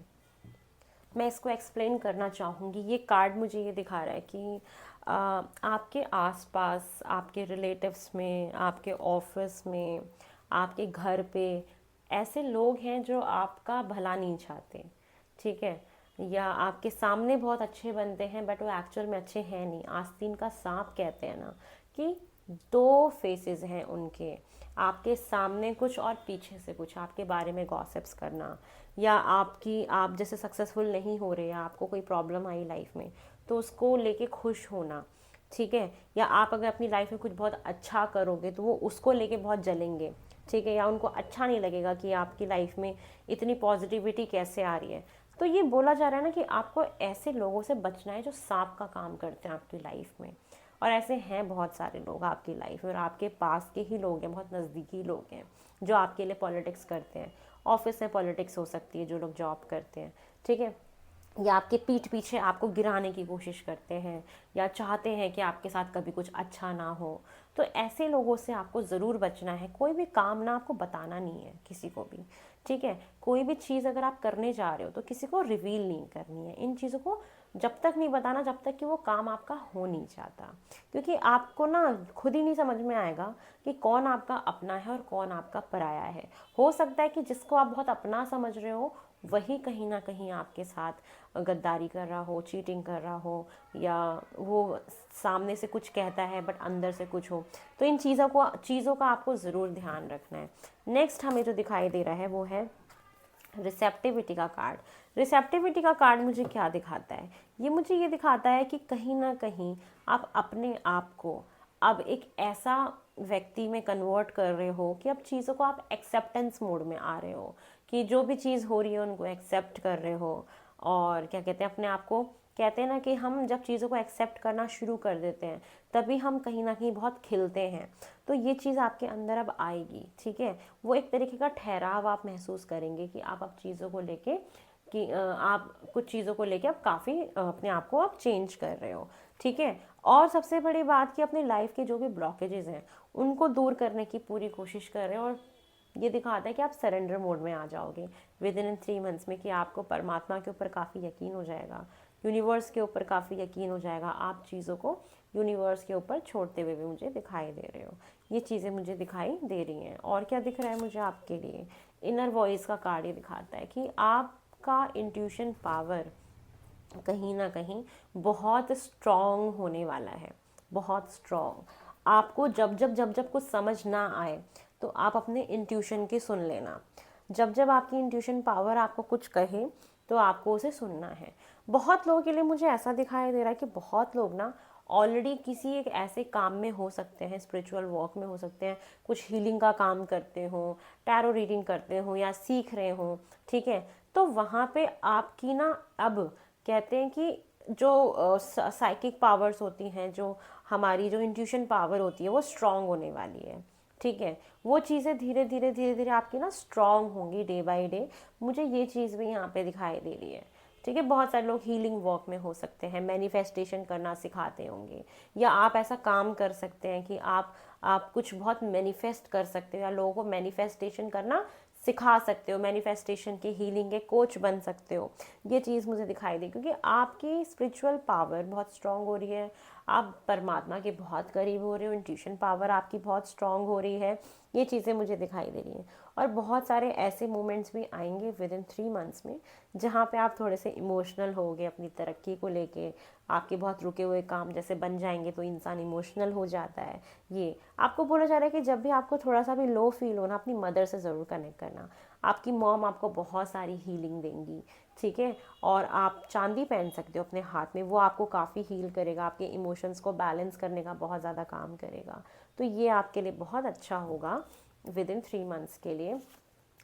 मैं इसको एक्सप्लेन करना चाहूँगी। ये कार्ड मुझे ये दिखा रहा है कि आपके आसपास, आपके रिलेटिव्स में, आपके ऑफिस में, आपके घर पे ऐसे लोग हैं जो आपका भला नहीं चाहते, ठीक है, या आपके सामने बहुत अच्छे बनते हैं बट वो एक्चुअल में अच्छे हैं नहीं। आस्तीन का सांप कहते हैं ना कि दो फेसेस हैं उनके, आपके सामने कुछ और पीछे से कुछ, आपके बारे में गॉसिप्स करना, या आप जैसे सक्सेसफुल नहीं हो रहे, या आपको कोई प्रॉब्लम आई लाइफ में तो उसको लेके खुश होना, ठीक है, या आप अगर अपनी लाइफ में कुछ बहुत अच्छा करोगे तो वो उसको लेके बहुत जलेंगे, ठीक है, या उनको अच्छा नहीं लगेगा कि आपकी लाइफ में इतनी पॉजिटिविटी कैसे आ रही है। तो ये बोला जा रहा है ना कि आपको ऐसे लोगों से बचना है जो सांप का काम करते हैं आपकी लाइफ में। और ऐसे हैं बहुत सारे लोग आपकी लाइफ में, और आपके पास के ही लोग हैं, बहुत नज़दीकी लोग हैं जो आपके लिए पॉलिटिक्स करते हैं। ऑफिस में पॉलिटिक्स हो सकती है, जो लोग जॉब करते हैं, ठीक है, या आपके पीठ पीछे आपको गिराने की कोशिश करते हैं, या चाहते हैं कि आपके साथ कभी कुछ अच्छा ना हो। तो ऐसे लोगों से आपको ज़रूर बचना है। कोई भी काम ना आपको बताना नहीं है किसी को भी, ठीक है, कोई भी चीज़ अगर आप करने जा रहे हो तो किसी को रिवील नहीं करनी है। इन चीज़ों को जब तक नहीं बताना जब तक कि वो काम आपका हो नहीं जाता, क्योंकि आपको ना खुद ही नहीं समझ में आएगा कि कौन आपका अपना है और कौन आपका पराया है। हो सकता है कि जिसको आप बहुत अपना समझ रहे हो वही कहीं ना कहीं आपके साथ गद्दारी कर रहा हो, चीटिंग कर रहा हो, या वो सामने से कुछ कहता है बट अंदर से कुछ हो। तो इन चीज़ों का आपको ज़रूर ध्यान रखना है। नेक्स्ट हमें जो दिखाई दे रहा है वो है रिसेप्टिविटी का कार्ड। रिसेप्टिविटी का कार्ड मुझे क्या दिखाता है? ये मुझे ये दिखाता है कि कहीं ना कहीं आप अपने आप को अब एक ऐसा व्यक्ति में कन्वर्ट कर रहे हो कि अब चीज़ों को आप एक्सेप्टेंस मोड में आ रहे हो, कि जो भी चीज़ हो रही है उनको एक्सेप्ट कर रहे हो। और क्या कहते हैं, अपने आप को कहते हैं ना कि हम जब चीज़ों को एक्सेप्ट करना शुरू कर देते हैं तभी हम कहीं ना कहीं बहुत खिलते हैं। तो ये चीज़ आपके अंदर अब आएगी, ठीक है, वो एक तरीके का ठहराव आप महसूस करेंगे कि आप अब चीज़ों को लेके कि आप कुछ चीज़ों को लेके अब काफ़ी अपने आप को आप चेंज कर रहे हो, ठीक है। और सबसे बड़ी बात कि अपनी लाइफ के जो भी ब्लॉकेजेस हैं उनको दूर करने की पूरी कोशिश कर रहे हो। और ये दिखाता है कि आप सरेंडर मोड में आ जाओगे विद इन 3 मंथ्स में, कि आपको परमात्मा के ऊपर काफ़ी यकीन हो जाएगा, यूनिवर्स के ऊपर काफ़ी यकीन हो जाएगा। आप चीज़ों को यूनिवर्स के ऊपर छोड़ते हुए भी मुझे दिखाई दे रहे हो। ये चीज़ें मुझे दिखाई दे रही हैं। और क्या दिख रहा है मुझे आपके लिए? इनर वॉइस का कार्ड ये दिखाता है कि आपका इंट्यूशन पावर कहीं ना कहीं बहुत स्ट्रॉन्ग होने वाला है, बहुत स्ट्रॉन्ग। आपको जब जब कुछ समझ ना आए तो आप अपने इंट्यूशन की सुन लेना। जब जब आपकी इंट्यूशन पावर आपको कुछ कहे तो आपको उसे सुनना है। बहुत लोगों के लिए मुझे ऐसा दिखाई दे रहा है कि बहुत लोग ना ऑलरेडी किसी एक ऐसे काम में हो सकते हैं, स्पिरिचुअल वॉक में हो सकते हैं, कुछ हीलिंग का काम करते हो, टैरो रीडिंग करते हो या सीख रहे हो, ठीक है। तो वहाँ पे आपकी ना अब कहते हैं कि जो साइकिक पावर्स होती हैं, जो हमारी जो इंट्यूशन पावर होती है वो स्ट्रांग होने वाली है, ठीक है। वो चीज़ें धीरे धीरे आपकी ना स्ट्रांग होंगी डे बाय डे। मुझे ये चीज़ भी यहाँ पे दिखाई दे रही है, ठीक है। बहुत सारे लोग हीलिंग वर्क में हो सकते हैं, मैनिफेस्टेशन करना सिखाते होंगे, या आप ऐसा काम कर सकते हैं कि आप कुछ बहुत मैनिफेस्ट कर सकते हो, या लोगों को मैनिफेस्टेशन करना सिखा सकते हो, मैनिफेस्टेशन के हीलिंग के कोच बन सकते हो। ये चीज़ मुझे दिखाई दी, क्योंकि आपकी स्पिरिचुअल पावर बहुत स्ट्रांग हो रही है, आप परमात्मा के बहुत करीब हो रहे हो, इंट्यूशन पावर आपकी बहुत स्ट्रांग हो रही है। ये चीज़ें मुझे दिखाई दे रही हैं। और बहुत सारे ऐसे मोमेंट्स भी आएंगे विद इन 3 मंथ्स में जहाँ पे आप थोड़े से इमोशनल होगे अपनी तरक्की को लेके। आपके बहुत रुके हुए काम जैसे बन जाएंगे तो इंसान इमोशनल हो जाता है। ये आपको बोला जा रहा है कि जब भी आपको थोड़ा सा भी लो फील हो ना, अपनी मदर से ज़रूर कनेक्ट करना। आपकी मॉम आपको बहुत सारी हीलिंग देंगी, ठीक है। और आप चांदी पहन सकते हो अपने हाथ में, वो आपको काफ़ी हील करेगा, आपके इमोशंस को बैलेंस करने का बहुत ज़्यादा काम करेगा। तो ये आपके लिए बहुत अच्छा होगा विद इन 3 मंथ्स के लिए।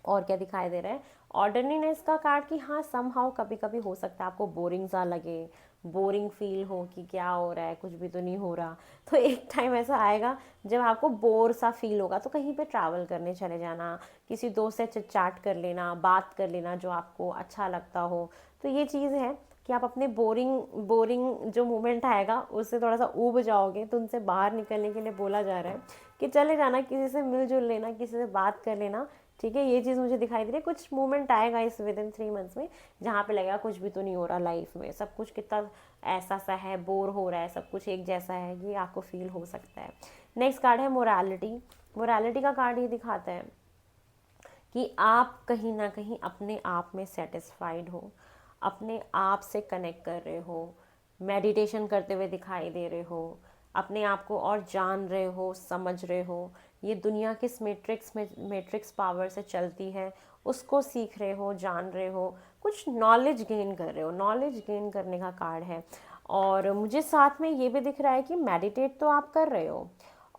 और क्या दिखाई दे रहा है? ऑर्डिनरीनेस का कार्ड कि हाँ समहाउ कभी कभी हो सकता है आपको बोरिंग सा लगे, बोरिंग फील हो कि क्या हो रहा है, कुछ भी तो नहीं हो रहा। तो एक टाइम ऐसा आएगा जब आपको बोर सा फील होगा, तो कहीं पे ट्रैवल करने चले जाना, किसी दोस्त से चिट चैट कर लेना, बात कर लेना जो आपको अच्छा लगता हो। तो ये चीज़ है कि आप अपने बोरिंग बोरिंग जो मोमेंट आएगा उससे थोड़ा सा ऊब जाओगे। तो उनसे बाहर निकलने के लिए बोला जा रहा है कि चले जाना, किसी से मिलजुल लेना, किसी से बात कर लेना, ठीक है। ये चीज़ मुझे दिखाई दे रही है। कुछ मोमेंट आएगा इस विद इन 3 मंथ्स में जहाँ पे लगेगा कुछ भी तो नहीं हो रहा लाइफ में, सब कुछ कितना ऐसा सा है, बोर हो रहा है, सब कुछ एक जैसा है, ये आपको फील हो सकता है। नेक्स्ट कार्ड है मोरालिटी। मोरालिटी का कार्ड ये दिखाता है कि आप कहीं ना कहीं अपने आप में सेटिस्फाइड हो, अपने आप से कनेक्ट कर रहे हो, मेडिटेशन करते हुए दिखाई दे रहे हो, अपने आप को और जान रहे हो, समझ रहे हो, ये दुनिया किस मैट्रिक्स पावर से चलती है उसको सीख रहे हो, जान रहे हो, कुछ नॉलेज गेन कर रहे हो। नॉलेज गेन करने का कार्ड है। और मुझे साथ में ये भी दिख रहा है कि मेडिटेट तो आप कर रहे हो,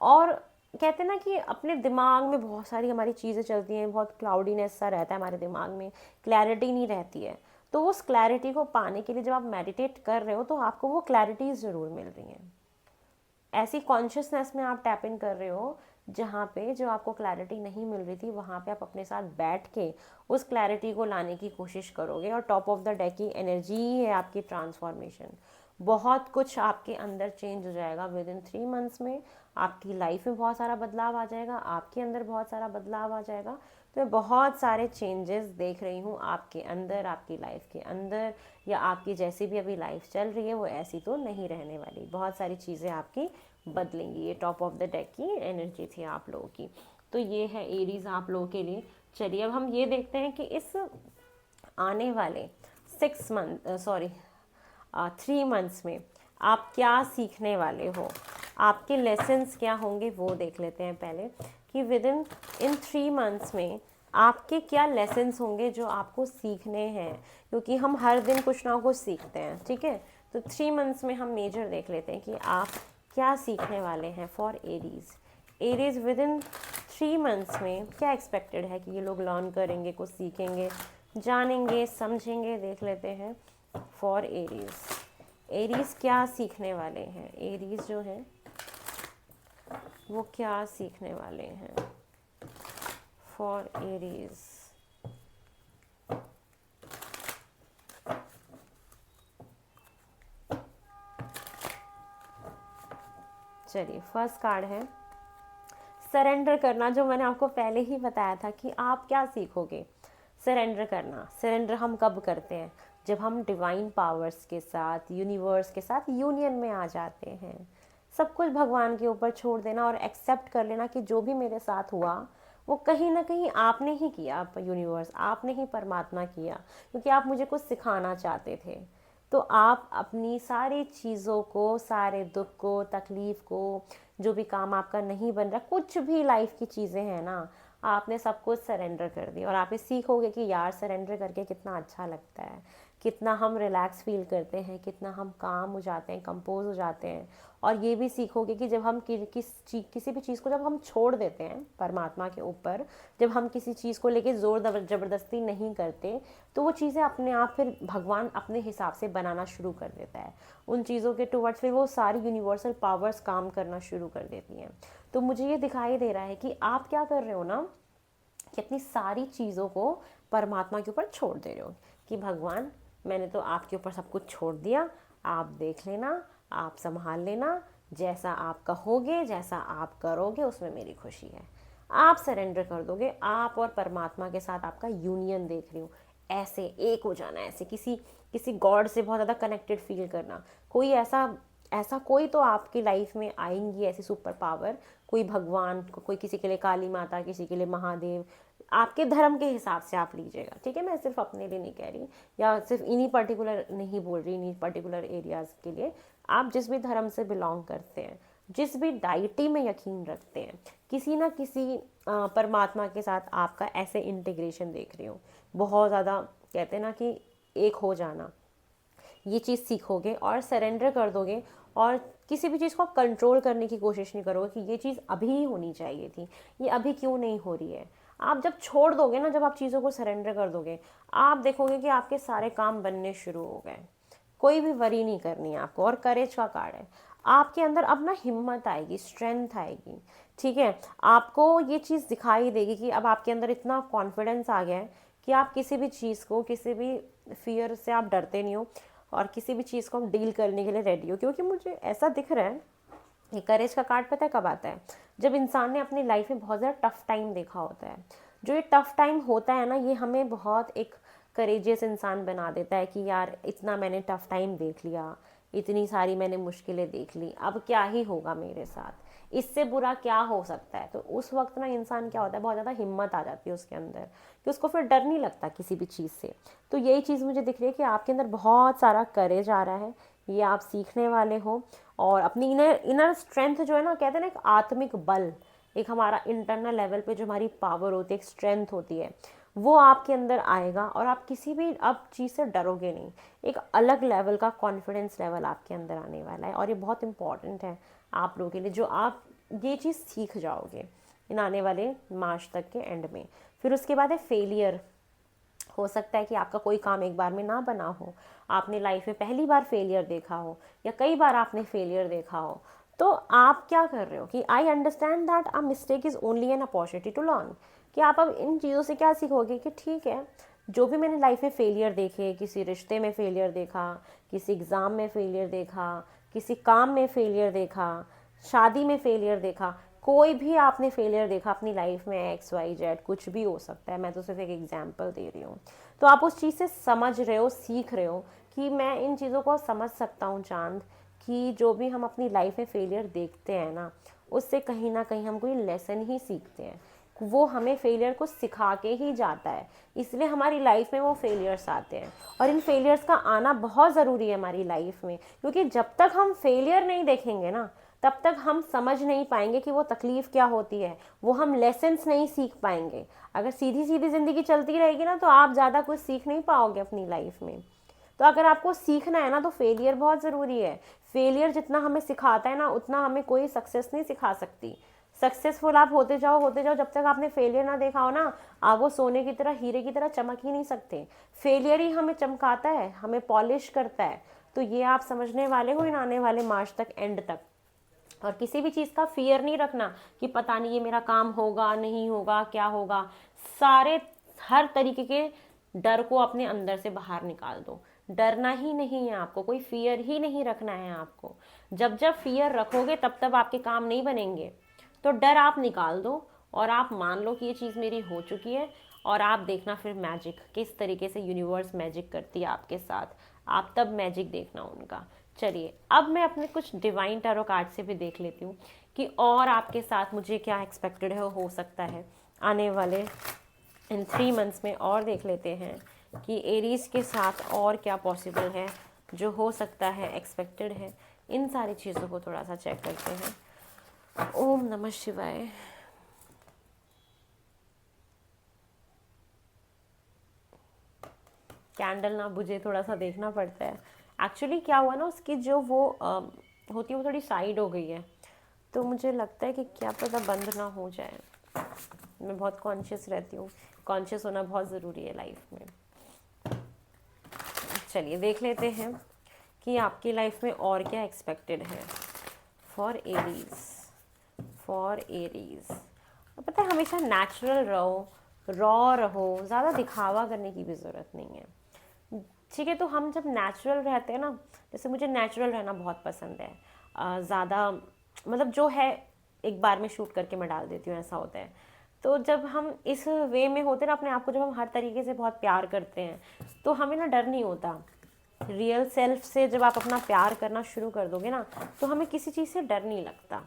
और कहते हैं ना कि अपने दिमाग में बहुत सारी हमारी चीज़ें चलती हैं, बहुत क्लाउडीनेस सा रहता है हमारे दिमाग में, क्लैरिटी नहीं रहती है। तो उस क्लैरिटी को पाने के लिए जब आप मेडिटेट कर रहे हो तो आपको वो क्लैरिटी ज़रूर मिल रही हैं। ऐसी कॉन्शियसनेस में आप टैप इन कर रहे हो जहाँ पे जो आपको क्लैरिटी नहीं मिल रही थी, वहाँ पे आप अपने साथ बैठ के उस क्लैरिटी को लाने की कोशिश करोगे। और टॉप ऑफ द डेक की एनर्जी ही है आपकी ट्रांसफॉर्मेशन। बहुत कुछ आपके अंदर चेंज हो जाएगा विद इन 3 मंथ्स में। आपकी लाइफ में बहुत सारा बदलाव आ जाएगा, आपके अंदर बहुत सारा बदलाव आ जाएगा। तो मैं बहुत सारे चेंजेस देख रही हूँ आपके अंदर, आपकी लाइफ के अंदर, या आपकी जैसी भी अभी लाइफ चल रही है वो ऐसी तो नहीं रहने वाली। बहुत सारी चीज़ें आपकी बदलेंगी। ये टॉप ऑफ द डेक की एनर्जी थी आप लोगों की। तो ये है एरीज आप लोगों के लिए। चलिए अब हम ये देखते हैं कि इस आने वाले 3 मंथ्स में आप क्या सीखने वाले हो, आपके लेसन्स क्या होंगे वो देख लेते हैं पहले, कि विद इन 3 मंथ्स में आपके क्या लेसन्स होंगे जो आपको सीखने हैं, क्योंकि हम हर दिन कुछ ना कुछ सीखते हैं। ठीक है, तो 3 मंथ्स में हम मेजर देख लेते हैं कि आप क्या सीखने वाले हैं for Aries with in 3 months में क्या एक्सपेक्टेड है कि ये लोग लर्न करेंगे, कुछ सीखेंगे, जानेंगे, समझेंगे। देख लेते हैं फॉर एरीज क्या सीखने वाले हैं। एरीज जो है वो क्या सीखने वाले हैं फॉर एरीज। चलिए फर्स्ट कार्ड है सरेंडर करना, जो मैंने आपको पहले ही बताया था कि आप क्या सीखोगे। सरेंडर करना। सरेंडर हम कब करते हैं? जब हम डिवाइन पावर्स के साथ, यूनिवर्स के साथ यूनियन में आ जाते हैं। सब कुछ भगवान के ऊपर छोड़ देना और एक्सेप्ट कर लेना कि जो भी मेरे साथ हुआ वो कहीं ना कहीं आपने ही किया, यूनिवर्स आपने ही, परमात्मा किया, क्योंकि आप मुझे कुछ सिखाना चाहते थे। तो आप अपनी सारी चीज़ों को, सारे दुख को, तकलीफ़ को, जो भी काम आपका नहीं बन रहा, कुछ भी लाइफ की चीज़ें हैं ना, आपने सब कुछ सरेंडर कर दी। और आप ये सीखोगे कि यार सरेंडर करके कितना अच्छा लगता है, कितना हम रिलैक्स फील करते हैं, कितना हम काम हो जाते हैं, कंपोज हो जाते हैं। और ये भी सीखोगे कि जब हम किसी भी चीज़ को जब हम छोड़ देते हैं परमात्मा के ऊपर, जब हम किसी चीज़ को लेके ज़ोर ज़बरदस्ती नहीं करते, तो वो चीज़ें अपने आप फिर भगवान अपने हिसाब से बनाना शुरू कर देता है। उन चीज़ों के टुवर्ड्स फिर वो सारी यूनिवर्सल पावर्स काम करना शुरू कर देती हैं। तो मुझे ये दिखाई दे रहा है कि आप क्या कर रहे हो ना, कि अपनी सारी चीज़ों को परमात्मा के ऊपर छोड़ दे रहे हो कि भगवान मैंने तो आपके ऊपर सब कुछ छोड़ दिया, आप देख लेना, आप संभाल लेना, जैसा आप कहोगे, जैसा आप करोगे उसमें मेरी खुशी है। आप सरेंडर कर दोगे। आप और परमात्मा के साथ आपका यूनियन देख रही हूँ। ऐसे एक हो जाना, ऐसे किसी किसी गॉड से बहुत ज़्यादा कनेक्टेड फील करना। कोई ऐसा ऐसा कोई तो आपकी लाइफ में आएंगी ऐसी सुपर पावर, कोई भगवान, कोई किसी के लिए काली माता, किसी के लिए महादेव, आपके धर्म के हिसाब से आप लीजिएगा। ठीक है, मैं सिर्फ अपने लिए नहीं कह रही, या सिर्फ इन्हीं पर्टिकुलर नहीं बोल रही, इन्हीं पर्टिकुलर एरियाज़ के लिए। आप जिस भी धर्म से बिलोंग करते हैं, जिस भी डाइटी में यकीन रखते हैं, किसी ना किसी परमात्मा के साथ आपका ऐसे इंटीग्रेशन देख रही हूँ। बहुत ज़्यादा कहते हैं ना कि एक हो जाना, ये चीज़ सीखोगे और सरेंडर कर दोगे। और किसी भी चीज़ को कंट्रोल करने की कोशिश नहीं करोगे कि ये चीज़ अभी ही होनी चाहिए थी, ये अभी क्यों नहीं हो रही है। आप जब छोड़ दोगे ना, जब आप चीज़ों को सरेंडर कर दोगे, आप देखोगे कि आपके सारे काम बनने शुरू हो गए। कोई भी वरी नहीं करनी है आपको। और करेज का कार्ड है। आपके अंदर अब ना हिम्मत आएगी, स्ट्रेंथ आएगी। ठीक है, आपको ये चीज़ दिखाई देगी कि अब आपके अंदर इतना कॉन्फिडेंस आ गया है कि आप किसी भी चीज़ को, किसी भी फियर से आप डरते नहीं हो, और किसी भी चीज़ को हम डील करने के लिए रेडी हो। क्योंकि मुझे ऐसा दिख रहा है, ये करेज का कार्ड पता है कब आता है? जब इंसान ने अपनी लाइफ में बहुत ज़्यादा टफ टाइम देखा होता है। जो ये टफ टाइम होता है ना, ये हमें बहुत एक करेजियस इंसान बना देता है कि यार इतना मैंने टफ टाइम देख लिया, इतनी सारी मैंने मुश्किलें देख ली, अब क्या ही होगा मेरे साथ, इससे बुरा क्या हो सकता है। तो उस वक्त ना इंसान क्या होता है, बहुत ज़्यादा हिम्मत आ जाती है उसके अंदर कि उसको फिर डर नहीं लगता किसी भी चीज़ से। तो यही चीज़ मुझे दिख रही है कि आपके अंदर बहुत सारा करेज आ रहा है, ये आप सीखने वाले हो। और अपनी इनर स्ट्रेंथ जो है ना, कहते हैं ना एक आत्मिक बल, एक हमारा इंटरनल लेवल पे जो हमारी पावर होती है, एक स्ट्रेंथ होती है, वो आपके अंदर आएगा और आप किसी भी अब चीज़ से डरोगे नहीं। एक अलग लेवल का कॉन्फिडेंस लेवल आपके अंदर आने वाला है और ये बहुत इंपॉर्टेंट है आप लोगों के लिए, जो आप ये चीज़ सीख जाओगे इन आने वाले मार्च तक के एंड में। फिर उसके बाद है फेलियर। हो सकता है कि आपका कोई काम एक बार में ना बना हो, आपने लाइफ में पहली बार फेलियर देखा हो या कई बार आपने फेलियर देखा हो। तो आप क्या कर रहे हो कि I understand that a mistake is only an opportunity to learn, कि आप अब इन चीज़ों से क्या सीखोगे कि ठीक है, जो भी मैंने लाइफ में फेलियर देखे, किसी रिश्ते में फेलियर देखा, किसी एग्ज़ाम में फेलियर देखा, किसी काम में फेलियर देखा, शादी में फेलियर देखा, कोई भी आपने फेलियर देखा अपनी लाइफ में, एक्स वाई जेड कुछ भी हो सकता है, मैं तो सिर्फ एक एग्जांपल दे रही हूँ। तो आप उस चीज़ से समझ रहे हो, सीख रहे हो कि मैं इन चीज़ों को समझ सकता हूँ चांद, कि जो भी हम अपनी लाइफ में फेलियर देखते हैं ना, उससे कहीं ना कहीं हम कोई लेसन ही सीखते हैं, वो हमें फेलियर को सिखा के ही जाता है, इसलिए हमारी लाइफ में वो फेलियर्स आते हैं। और इन फेलियर्स का आना बहुत ज़रूरी है हमारी लाइफ में, क्योंकि जब तक हम फेलियर नहीं देखेंगे ना, तब तक हम समझ नहीं पाएंगे कि वो तकलीफ़ क्या होती है, वो हम लेसन्स नहीं सीख पाएंगे। अगर सीधी सीधी ज़िंदगी चलती रहेगी ना, तो आप ज़्यादा कुछ सीख नहीं पाओगे अपनी लाइफ में। तो अगर आपको सीखना है ना, तो फेलियर बहुत ज़रूरी है। फेलियर जितना हमें सिखाता है ना, उतना हमें कोई सक्सेस नहीं सिखा सकती। सक्सेसफुल आप होते जाओ, जब तक आपने फेलियर ना देखा हो ना, आप वो सोने की तरह, हीरे की तरह चमक ही नहीं सकते। फेलियर ही हमें चमकाता है, हमें पॉलिश करता है। तो ये आप समझने वाले हो इन आने वाले मार्च तक, एंड तक। और किसी भी चीज़ का फियर नहीं रखना कि पता नहीं ये मेरा काम होगा नहीं होगा, क्या होगा। सारे हर तरीके के डर को अपने अंदर से बाहर निकाल दो। डरना ही नहीं है आपको, कोई फियर ही नहीं रखना है आपको। जब जब फियर रखोगे तब तब आपके काम नहीं बनेंगे। तो डर आप निकाल दो और आप मान लो कि ये चीज़ मेरी हो चुकी है, और आप देखना फिर मैजिक किस तरीके से यूनिवर्स मैजिक करती है आपके साथ, आप तब मैजिक देखना उनका। चलिए अब मैं अपने कुछ डिवाइन टैरो कार्ड से भी देख लेती हूँ कि और आपके साथ मुझे क्या एक्सपेक्टेड है, हो सकता है आने वाले इन 3 मंथ्स में। और देख लेते हैं कि एरीज के साथ और क्या पॉसिबल है, जो हो सकता है, एक्सपेक्टेड है। इन सारी चीज़ों को थोड़ा सा चेक करते हैं। ओम नमः शिवाय। कैंडल ना बुझे, थोड़ा सा देखना पड़ता है। एक्चुअली क्या हुआ ना, उसकी जो वो होती है वो थोड़ी साइड हो गई है, तो मुझे लगता है कि क्या पता बंद ना हो जाए। मैं बहुत कॉन्शियस रहती हूँ, कॉन्शियस होना बहुत ज़रूरी है लाइफ में। चलिए देख लेते हैं कि आपकी लाइफ में और क्या एक्सपेक्टेड है फॉर एरीज। फॉर एरीज पता है, हमेशा नेचुरल रहो, रॉ रहो, ज़्यादा दिखावा करने की भी ज़रूरत नहीं है। ठीक है, तो हम जब नेचुरल रहते हैं ना, जैसे मुझे नेचुरल रहना बहुत पसंद है, ज़्यादा मतलब जो है एक बार में शूट करके मैं डाल देती हूँ, ऐसा होता है। तो जब हम इस वे में होते हैं ना अपने आप को, जब हम हर तरीके से बहुत प्यार करते हैं, तो हमें ना डर नहीं होता। रियल सेल्फ से जब आप अपना प्यार करना शुरू कर दोगे ना, तो हमें किसी चीज़ से डर नहीं लगता।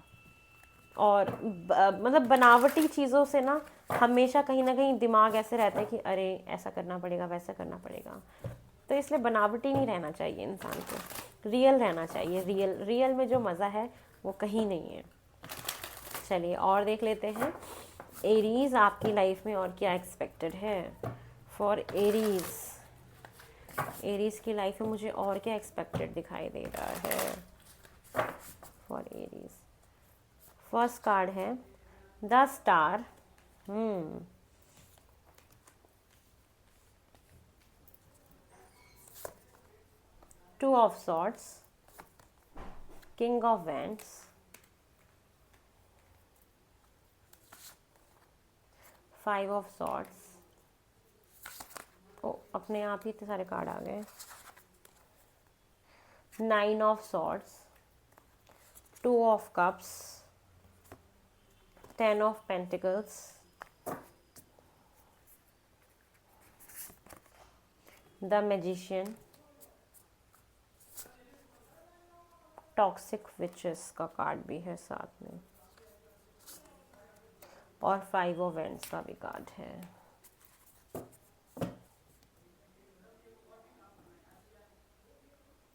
और मतलब बनावटी चीज़ों से ना हमेशा कहीं ना कहीं दिमाग ऐसे रहता है कि अरे ऐसा करना पड़ेगा, वैसा करना पड़ेगा। तो इसलिए बनावटी नहीं रहना चाहिए इंसान को, रियल रहना चाहिए। रियल रियल में जो मज़ा है वो कहीं नहीं है। चलिए और देख लेते हैं एरीज आपकी लाइफ में और क्या एक्सपेक्टेड है फॉर एरीज। एरीज की लाइफ में मुझे और क्या एक्सपेक्टेड दिखाई दे रहा है फॉर एरीज। फर्स्ट कार्ड है the star. 2 of swords, king of wands, 5 of swords. ओ अपने आप ही इतने सारे कार्ड आ गए। 9 of swords, 2 of cups, 10 of pentacles, the magician, toxic witches का कार्ड भी है साथ में, और 5 ऑफ वेंड्स का भी कार्ड है।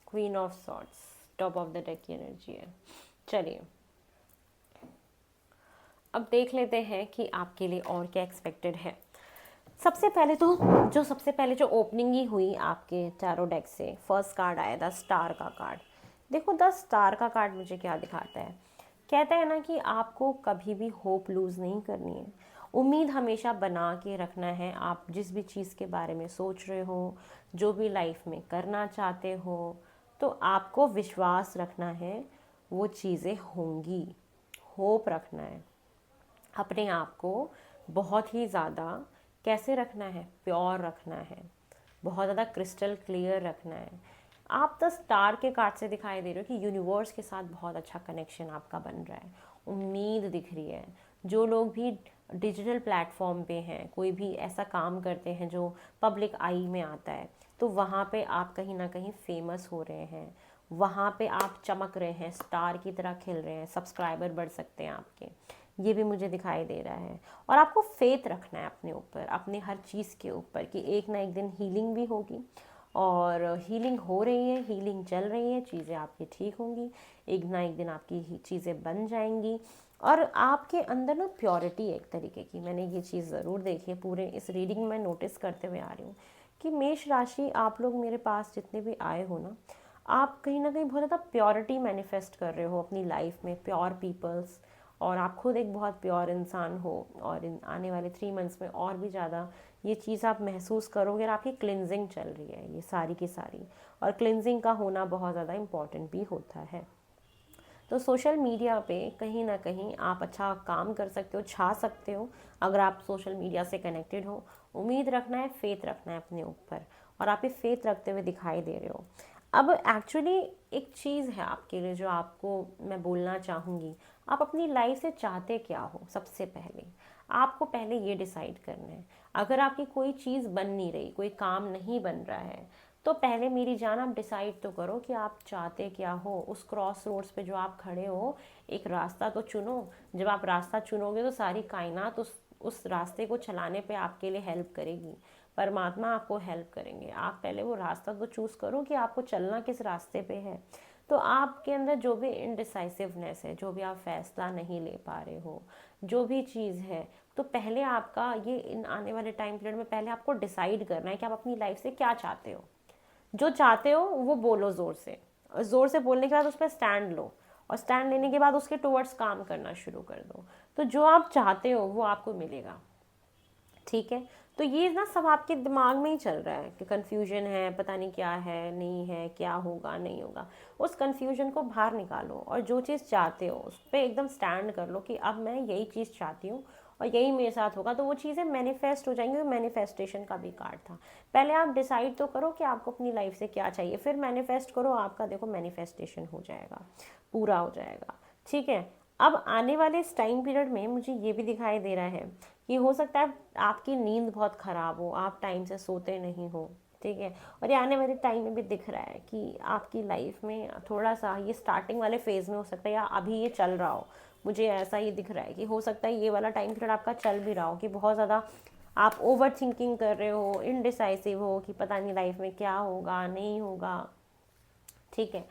Queen of swords top of the deck की एनर्जी है। चलिए अब देख लेते हैं कि आपके लिए और क्या एक्सपेक्टेड है। सबसे पहले जो ओपनिंग ही हुई आपके टैरो डेक से, फर्स्ट कार्ड आया था स्टार का कार्ड। देखो द स्टार का कार्ड मुझे क्या दिखाता है, कहता है ना कि आपको कभी भी होप लूज़ नहीं करनी है, उम्मीद हमेशा बना के रखना है। आप जिस भी चीज़ के बारे में सोच रहे हो, जो भी लाइफ में करना चाहते हो, तो आपको विश्वास रखना है वो चीज़ें होंगी। होप रखना है, अपने आप को बहुत ही ज़्यादा कैसे रखना है, प्योर रखना है, बहुत ज़्यादा क्रिस्टल क्लियर रखना है। आप द स्टार के कार्ड से दिखाई दे रहे हो कि यूनिवर्स के साथ बहुत अच्छा कनेक्शन आपका बन रहा है, उम्मीद दिख रही है। जो लोग भी डिजिटल प्लेटफॉर्म पे हैं, कोई भी ऐसा काम करते हैं जो पब्लिक आई में आता है, तो वहाँ पे आप कहीं ना कहीं फेमस हो रहे हैं, वहाँ पे आप चमक रहे हैं, स्टार की तरह खिल रहे हैं, सब्सक्राइबर बढ़ सकते हैं आपके, ये भी मुझे दिखाई दे रहा है। और आपको फेथ रखना है अपने ऊपर, अपने हर चीज़ के ऊपर, कि एक ना एक दिन हीलिंग भी होगी, और हीलिंग हो रही है, हीलिंग चल रही है, चीज़ें आपकी ठीक होंगी, एक ना एक दिन आपकी चीज़ें बन जाएंगी। और आपके अंदर ना प्योरिटी एक तरीके की, मैंने ये चीज़ ज़रूर देखी है पूरे इस रीडिंग में, नोटिस करते हुए आ रही हूँ कि मेष राशि आप लोग मेरे पास जितने भी आए हो ना, आप कहीं ना कहीं बहुत ज़्यादा प्योरिटी मैनिफेस्ट कर रहे हो अपनी लाइफ में, प्योर पीपल्स, और आप खुद एक बहुत प्योर इंसान हो। और इन आने वाले 3 मंथ्स में और भी ज़्यादा ये चीज़ आप महसूस करोगे, और आपकी क्लिनजिंग चल रही है ये सारी की सारी, और क्लिनजिंग का होना बहुत ज़्यादा इम्पॉर्टेंट भी होता है। तो सोशल मीडिया पे कहीं ना कहीं आप अच्छा काम कर सकते हो, छा सकते हो, अगर आप सोशल मीडिया से कनेक्टेड हो। उम्मीद रखना है, फेथ रखना है अपने ऊपर, और आप ये फेथ रखते हुए दिखाई दे रहे हो। अब एक्चुअली एक चीज़ है आपके लिए जो आपको मैं बोलना चाहूँगी, आप अपनी लाइफ से चाहते क्या हो। सबसे पहले आपको पहले ये डिसाइड करना है। अगर आपकी कोई चीज़ बन नहीं रही, कोई काम नहीं बन रहा है, तो पहले मेरी जान आप डिसाइड तो करो कि आप चाहते क्या हो। उस क्रॉस रोड्स पे जो आप खड़े हो, एक रास्ता तो चुनो। जब आप रास्ता चुनोगे तो सारी कायनात उस रास्ते को चलाने पे आपके लिए हेल्प करेगी, परमात्मा आपको हेल्प करेंगे। आप पहले वो रास्ता तो चूज़ करो कि आपको चलना किस रास्ते पे है। तो आपके अंदर जो भी इनडिसाइसिवनेस है, जो भी आप फैसला नहीं ले पा रहे हो, जो भी चीज़ है, तो पहले आपका ये इन आने वाले टाइम पीरियड में पहले आपको डिसाइड करना है कि आप अपनी लाइफ से क्या चाहते हो। जो चाहते हो वो बोलो ज़ोर से, और ज़ोर से बोलने के बाद उस पर स्टैंड लो, और स्टैंड लेने के बाद उसके टुवर्ड्स काम करना शुरू कर दो। तो जो आप चाहते हो वो आपको मिलेगा, ठीक है। तो ये ना सब आपके दिमाग में ही चल रहा है कि कन्फ्यूजन है, पता नहीं क्या है, नहीं है, क्या होगा नहीं होगा। उस कन्फ्यूजन को बाहर निकालो, और जो चीज़ चाहते हो उस पर एकदम स्टैंड कर लो कि अब मैं यही चीज़ चाहती हूँ और यही मेरे साथ होगा। तो वो चीज़ें मैनिफेस्ट हो जाएंगी। मैनिफेस्टेशन का भी कार्ड था। पहले आप डिसाइड तो करो कि आपको अपनी लाइफ से क्या चाहिए, फिर मैनिफेस्ट करो। आपका देखो मैनिफेस्टेशन हो जाएगा, पूरा हो जाएगा, ठीक है। अब आने वाले इस टाइम पीरियड में मुझे ये भी दिखाई दे रहा है कि हो सकता है आपकी नींद बहुत ख़राब हो, आप टाइम से सोते नहीं हो, ठीक है। और ये आने वाले टाइम में भी दिख रहा है कि आपकी लाइफ में थोड़ा सा ये स्टार्टिंग वाले फेज़ में हो सकता है, या अभी ये चल रहा हो। मुझे ऐसा ही दिख रहा है कि हो सकता है ये वाला टाइम पीरियड आपका चल भी रहा हो कि बहुत ज़्यादा आप ओवर थिंकिंग कर रहे हो, इनडिसाइसिव हो कि पता नहीं लाइफ में क्या होगा नहीं होगा, ठीक है।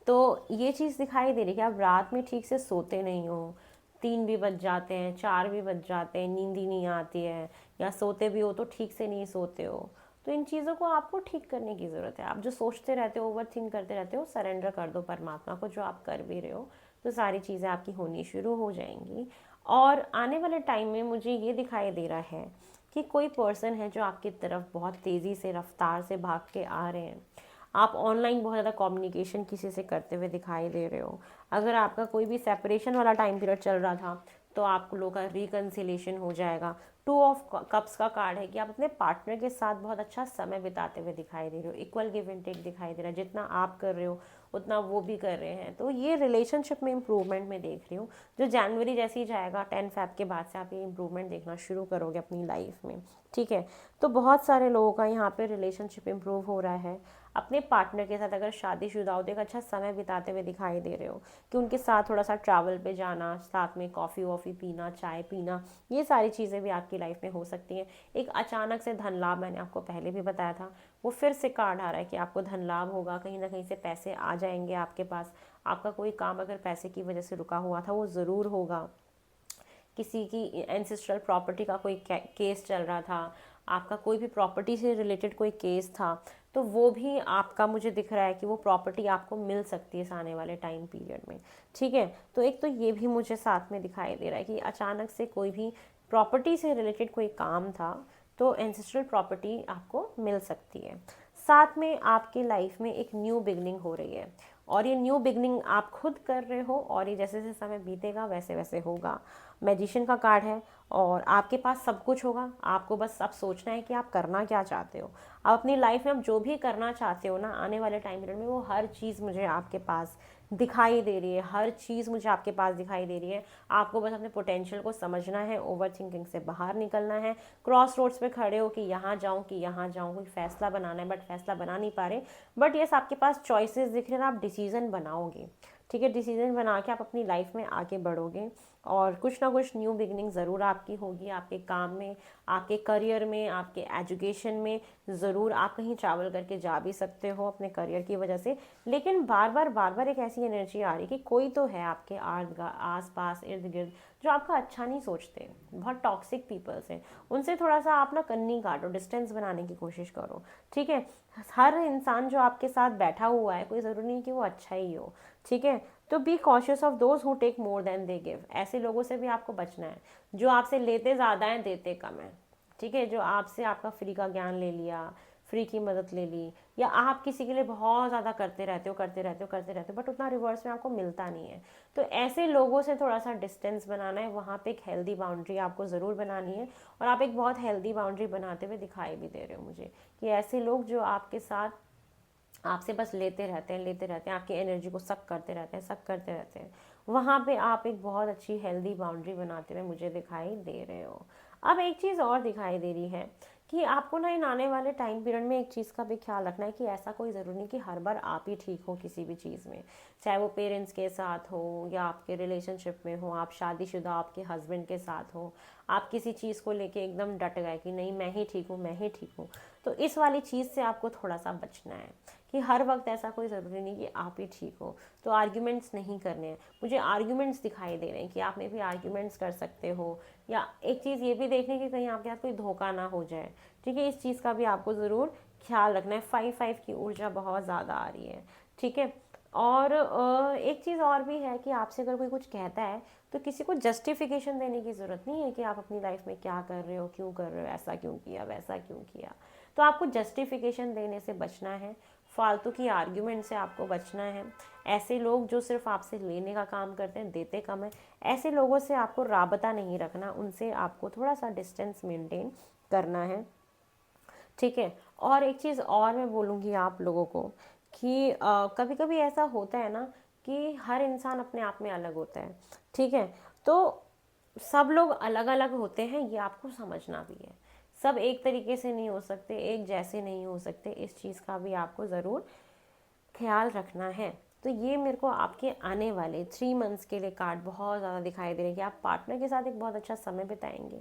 तो ये चीज़ दिखाई दे रही है कि आप रात में ठीक से सोते नहीं हो, 3 भी बज जाते हैं, 4 भी बज जाते हैं, नींद ही नहीं आती है, या सोते भी हो तो ठीक से नहीं सोते हो। तो इन चीज़ों को आपको ठीक करने की ज़रूरत है। आप जो सोचते रहते हो, ओवर थिंक करते रहते हो, सरेंडर कर दो परमात्मा को, जो आप कर भी रहे हो। तो सारी चीज़ें आपकी होनी शुरू हो जाएंगी। और आने वाले टाइम में मुझे ये दिखाई दे रहा है कि कोई पर्सन है जो आपकी तरफ बहुत तेज़ी से, रफ्तार से भाग के आ रहे हैं। आप ऑनलाइन बहुत ज़्यादा कम्युनिकेशन किसी से करते हुए दिखाई दे रहे हो। अगर आपका कोई भी सेपरेशन वाला टाइम पीरियड चल रहा था, तो आप लोगों का रिकन्सिलेशन हो जाएगा। 2 ऑफ कप्स का कार्ड है कि आप अपने पार्टनर के साथ बहुत अच्छा समय बिताते हुए दिखाई दे रहे हो। इक्वल गिव एंड टेक दिखाई दे रहा है, जितना आप कर रहे हो उतना वो भी कर रहे हैं। तो ये रिलेशनशिप में इम्प्रूवमेंट में देख रही हूँ, जो जनवरी जैसे ही जाएगा, 10 फ़ेब के बाद से आप ये इम्प्रूवमेंट देखना शुरू करोगे अपनी लाइफ में, ठीक है। तो बहुत सारे लोगों का यहाँ पे रिलेशनशिप इम्प्रूव हो रहा है। अपने पार्टनर के साथ अगर शादीशुदा हो तो एक अच्छा समय बिताते हुए दिखाई दे रहे हो, कि उनके साथ थोड़ा सा ट्रैवल पे जाना, साथ में कॉफ़ी वॉफ़ी पीना, चाय पीना, ये सारी चीज़ें भी आपकी लाइफ में हो सकती हैं। एक अचानक से धन लाभ, मैंने आपको पहले भी बताया था, वो फिर से कार्ड आ रहा है कि आपको धन लाभ होगा, कहीं ना कहीं से पैसे आ जाएंगे आपके पास। आपका कोई काम अगर पैसे की वजह से रुका हुआ था वो ज़रूर होगा। किसी की एंसेस्ट्रल प्रॉपर्टी का कोई केस चल रहा था, आपका कोई भी प्रॉपर्टी से रिलेटेड कोई केस था, तो वो भी आपका मुझे दिख रहा है कि वो प्रॉपर्टी आपको मिल सकती है इस आने वाले टाइम पीरियड में। ठीक है, तो एक तो ये भी मुझे साथ में दिखाई दे रहा है कि अचानक से कोई भी प्रॉपर्टी से रिलेटेड कोई काम था तो एंसेस्ट्रल प्रॉपर्टी आपको मिल सकती है। साथ में आपकी लाइफ में एक न्यू बिगनिंग हो रही है, और ये न्यू बिगनिंग आप खुद कर रहे हो, और ये जैसे जैसे समय बीतेगा वैसे वैसे होगा। मैजिशियन का कार्ड है, और आपके पास सब कुछ होगा, आपको बस अब सोचना है कि आप करना क्या चाहते हो। आप अपनी लाइफ में अब जो भी करना चाहते हो ना आने वाले टाइम पीरियड में, वो हर चीज़ मुझे आपके पास दिखाई दे रही है, हर चीज़ मुझे आपके पास दिखाई दे रही है। आपको बस अपने पोटेंशियल को समझना है, ओवर थिंकिंग से बाहर निकलना है। क्रॉस रोड्स पे खड़े हो कि यहाँ जाऊँ कि यहाँ जाऊँ, कोई फैसला बनाना है बट फैसला बना नहीं पा रहे, बट यस आपके पास चॉइसेस दिख रहे हैं, आप डिसीजन बनाओगे। ठीक है, डिसीजन बना के आप अपनी लाइफ में आगे बढ़ोगे, और कुछ ना कुछ न्यू बिगनिंग ज़रूर आपकी होगी, आपके काम में, आपके करियर में, आपके एजुकेशन में। ज़रूर आप कहीं ट्रैवल करके जा भी सकते हो अपने करियर की वजह से, लेकिन बार बार एक ऐसी एनर्जी आ रही है कि कोई तो है आपके आस पास इर्द गिर्द जो आपका अच्छा नहीं सोचते, बहुत टॉक्सिक पीपल्स हैं। उनसे थोड़ा सा आप ना कन्नी काटो, डिस्टेंस बनाने की कोशिश करो। ठीक है, हर इंसान जो आपके साथ बैठा हुआ है कोई ज़रूरी नहीं कि वो अच्छा ही हो। ठीक है, तो be cautious of those who take more than they give. ऐसे लोगों से भी आपको बचना है जो आपसे लेते ज़्यादा हैं देते कम है। ठीक है, जो आपसे आपका फ्री का ज्ञान ले लिया, फ्री की मदद ले ली, या आप किसी के लिए बहुत ज़्यादा करते रहते हो बट उतना रिवर्स में आपको मिलता नहीं है, तो ऐसे लोगों से थोड़ा सा डिस्टेंस बनाना है। वहाँ पे एक हेल्दी बाउंड्री आपको ज़रूर बनानी है, और आप एक बहुत हेल्दी बाउंड्री बनाते हुए दिखाई भी दे रहे हो मुझे, कि ऐसे लोग जो आपके साथ आपसे बस लेते रहते हैं, आपकी एनर्जी को सक करते रहते हैं, वहाँ पे आप एक बहुत अच्छी हेल्दी बाउंड्री बनाते हुए मुझे दिखाई दे रहे हो। अब एक चीज़ और दिखाई दे रही है कि आपको ना इन आने वाले टाइम पीरियड में एक चीज़ का भी ख्याल रखना है कि ऐसा कोई ज़रूरी नहीं कि हर बार आप ही ठीक हो किसी भी चीज़ में, चाहे वो पेरेंट्स के साथ हो या आपके रिलेशनशिप में हो, आप शादीशुदा आपके हस्बैंड के साथ हो, आप किसी चीज़ को लेके एकदम डट गए कि नहीं मैं ही ठीक हूँ, मैं ही ठीक हूँ, तो इस वाली चीज़ से आपको थोड़ा सा बचना है कि हर वक्त ऐसा कोई ज़रूरी नहीं कि आप ही ठीक हो। तो आर्ग्यूमेंट्स नहीं करने हैं, मुझे आर्ग्यूमेंट्स दिखाई दे रहे हैं कि आप में भी आर्ग्यूमेंट्स कर सकते हो, या एक चीज़ ये भी देखने की कहीं आपके साथ कोई धोखा ना हो जाए। ठीक है, इस चीज़ का भी आपको ज़रूर ख्याल रखना है। 5-5 की ऊर्जा बहुत ज़्यादा आ रही है। ठीक है, और एक चीज़ और भी है कि आपसे अगर कोई कुछ कहता है तो किसी को जस्टिफिकेशन देने की ज़रूरत नहीं है कि आप अपनी लाइफ में क्या कर रहे हो, क्यों कर रहे हो, ऐसा क्यों किया, वैसा क्यों किया। तो आपको जस्टिफिकेशन देने से बचना है, फालतू की आर्ग्यूमेंट से आपको बचना है। ऐसे लोग जो सिर्फ आपसे लेने का काम करते हैं, देते कम है, ऐसे लोगों से आपको राबता नहीं रखना, उनसे आपको थोड़ा सा डिस्टेंस मेंटेन करना है। ठीक है, और एक चीज़ और मैं बोलूँगी आप लोगों को कि कभी कभी ऐसा होता है ना कि हर इंसान अपने आप में अलग होता है। ठीक है, तो सब लोग अलग अलग होते हैं, ये आपको समझना भी है। सब एक तरीके से नहीं हो सकते, एक जैसे नहीं हो सकते, इस चीज़ का भी आपको ज़रूर ख्याल रखना है। तो ये मेरे को आपके आने वाले 3 मंथ्स के लिए कार्ड बहुत ज़्यादा दिखाई दे रहे हैं कि आप पार्टनर के साथ एक बहुत अच्छा समय बिताएंगे,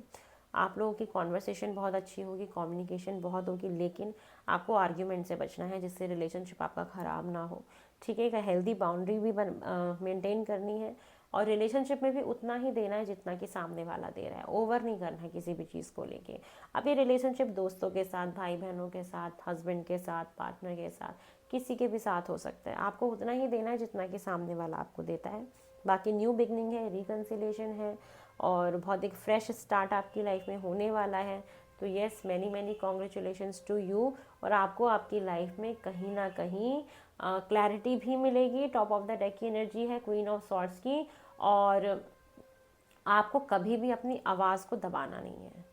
आप लोगों की कॉन्वर्सेशन बहुत अच्छी होगी, कम्युनिकेशन बहुत होगी, लेकिन आपको आर्ग्यूमेंट से बचना है जिससे रिलेशनशिप आपका ख़राब ना हो। ठीक है, एक हेल्दी बाउंड्री भी मेंटेन करनी है, और रिलेशनशिप में भी उतना ही देना है जितना कि सामने वाला दे रहा है, ओवर नहीं करना है किसी भी चीज़ को लेके। अब ये रिलेशनशिप दोस्तों के साथ, भाई बहनों के साथ, हस्बैंड के साथ, पार्टनर के साथ, किसी के भी साथ हो सकता है, आपको उतना ही देना है जितना कि सामने वाला आपको देता है। बाकी न्यू बिगनिंग है, रिकन्सिलेशन है, और बहुत एक फ्रेश स्टार्ट आपकी लाइफ में होने वाला है। तो yes, many many congratulations to you, और आपको आपकी लाइफ में कहीं ना कहीं क्लैरिटी भी मिलेगी। टॉप ऑफ द डेक की एनर्जी है क्वीन ऑफ सॉर्ड्स की, और आपको कभी भी अपनी आवाज़ को दबाना नहीं है,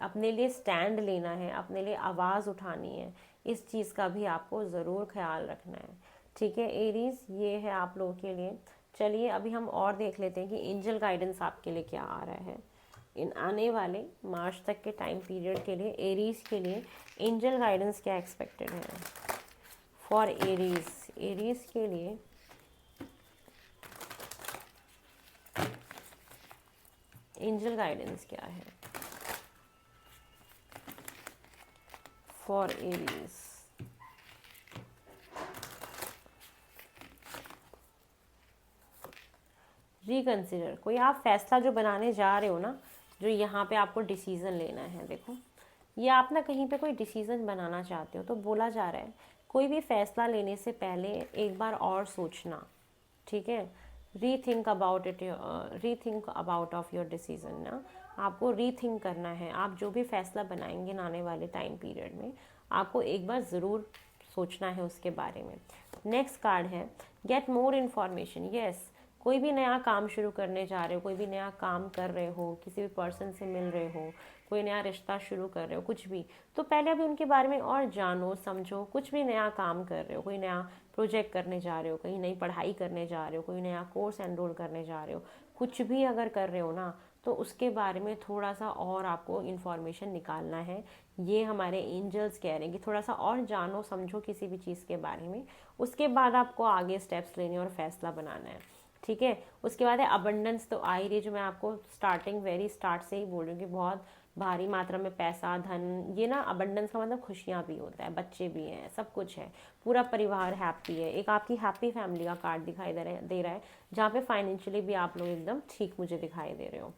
अपने लिए स्टैंड लेना है, अपने लिए आवाज़ उठानी है, इस चीज़ का भी आपको ज़रूर ख्याल रखना है। ठीक है एरीज, ये है आप लोगों के लिए। चलिए अभी हम और देख लेते हैं कि एंजल गाइडेंस आपके लिए क्या आ रहा है इन आने वाले मार्च तक के टाइम पीरियड के लिए। एरीज के लिए एंजल गाइडेंस क्या एक्सपेक्टेड है फॉर एरीज, एरीज के लिए एंजल गाइडेंस क्या है फॉर एरीज? रिकंसिडर, कोई आप फैसला जो बनाने जा रहे हो ना, जो यहाँ पे आपको डिसीज़न लेना है, देखो ये आप ना कहीं पे कोई डिसीज़न बनाना चाहते हो, तो बोला जा रहा है कोई भी फैसला लेने से पहले एक बार और सोचना, ठीक है। Rethink about it, rethink about of your decision ना, आपको रीथिंक करना है। आप जो भी फैसला बनाएंगे ना आने वाले टाइम पीरियड में, आपको एक बार ज़रूर सोचना है उसके बारे में। नेक्स्ट कार्ड है गेट मोर इन्फॉर्मेशन। यस, कोई भी नया काम शुरू करने जा रहे हो, कोई भी नया काम कर रहे हो, किसी भी पर्सन से मिल रहे हो, कोई नया रिश्ता शुरू कर रहे हो, कुछ भी, तो पहले अभी उनके बारे में और जानो समझो। कुछ भी नया काम कर रहे हो, कोई नया प्रोजेक्ट करने जा रहे हो, कहीं नई पढ़ाई करने जा रहे हो, कोई नया कोर्स एनरोल करने जा रहे हो, कुछ भी अगर कर रहे हो ना, तो उसके बारे में थोड़ा सा और आपको इन्फॉर्मेशन निकालना है। ये हमारे एंजल्स कह रहे हैं कि थोड़ा सा और जानो समझो किसी भी चीज़ के बारे में, उसके बाद आपको आगे स्टेप्स लेने और फैसला बनाना है, ठीक है। उसके बाद है अबंडेंस, तो आ ही रही, जो मैं आपको स्टार्टिंग वेरी स्टार्ट से ही बोल रही हूँ कि बहुत भारी मात्रा में पैसा, धन, ये ना अबंडेंस का मतलब खुशियाँ भी होता है, बच्चे भी हैं, सब कुछ है, पूरा परिवार हैप्पी है। एक आपकी हैप्पी फैमिली का कार्ड दिखाई दे रहा है जहाँ पे फाइनेंशियली भी आप लोग एकदम ठीक मुझे दिखाई दे रहे हो।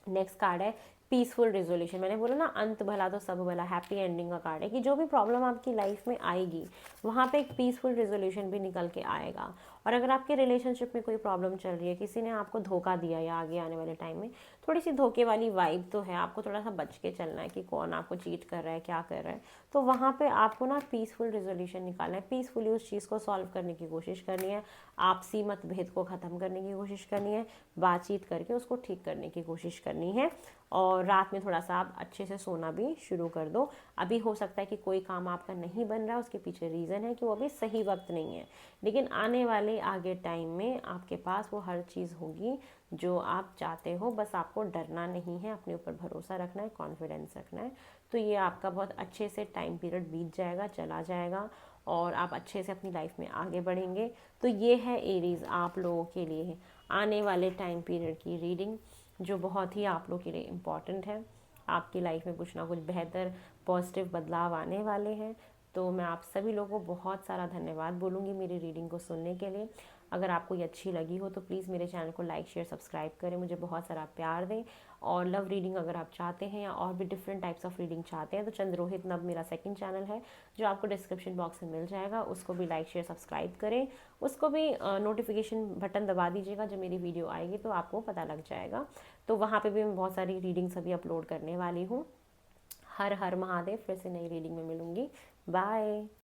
नेक्स्ट कार्ड है पीसफुल रेजोल्यूशन। मैंने बोला ना अंत भला तो सब भला, हैप्पी एंडिंग का कार्ड है कि जो भी प्रॉब्लम आपकी लाइफ में आएगी वहाँ पे एक पीसफुल रेजोल्यूशन भी निकल के आएगा। और अगर आपके रिलेशनशिप में कोई प्रॉब्लम चल रही है, किसी ने आपको धोखा दिया या आगे आने वाले टाइम में थोड़ी सी धोखे वाली वाइब तो है, आपको थोड़ा सा बच के चलना है कि कौन आपको चीट कर रहा है, क्या कर रहा है, तो वहाँ पे आपको ना पीसफुल रेजोल्यूशन निकालना है, पीसफुली उस चीज़ को सॉल्व करने की कोशिश करनी है, आपसी मतभेद को ख़त्म करने की कोशिश करनी है, बातचीत करके उसको ठीक करने की कोशिश करनी है। और रात में थोड़ा सा आप अच्छे से सोना भी शुरू कर दो। अभी हो सकता है कि कोई काम आपका नहीं बन रहा है, उसके पीछे रीज़न है कि वो अभी सही वक्त नहीं है, लेकिन आने वाले आगे टाइम में आपके पास वो हर चीज़ होगी जो आप चाहते हो। बस आपको डरना नहीं है, अपने ऊपर भरोसा रखना है, कॉन्फिडेंस रखना है। तो ये आपका बहुत अच्छे से टाइम पीरियड बीत जाएगा, चला जाएगा, और आप अच्छे से अपनी लाइफ में आगे बढ़ेंगे। तो ये है एरीज आप लोगों के लिए आने वाले टाइम पीरियड की रीडिंग, जो बहुत ही आप लोग के लिए इम्पॉर्टेंट है। आपकी लाइफ में कुछ ना कुछ बेहतर पॉजिटिव बदलाव आने वाले हैं। तो मैं आप सभी लोगों को बहुत सारा धन्यवाद बोलूँगी मेरी रीडिंग को सुनने के लिए। अगर आपको ये अच्छी लगी हो तो प्लीज़ मेरे चैनल को लाइक शेयर सब्सक्राइब करें, मुझे बहुत सारा प्यार दें। और लव रीडिंग अगर आप चाहते हैं या और भी डिफरेंट टाइप्स ऑफ रीडिंग चाहते हैं तो चंद्रोहित नब मेरा सेकंड चैनल है जो आपको डिस्क्रिप्शन बॉक्स में मिल जाएगा, उसको भी लाइक शेयर सब्सक्राइब करें। उसको भी नोटिफिकेशन बटन दबा दीजिएगा, जब मेरी वीडियो आएगी तो आपको पता लग जाएगा। तो वहाँ पे भी मैं बहुत सारी रीडिंग्स अभी अपलोड करने वाली हूँ। हर हर महादेव, फिर से नई रीडिंग में मिलूँगी। बाय।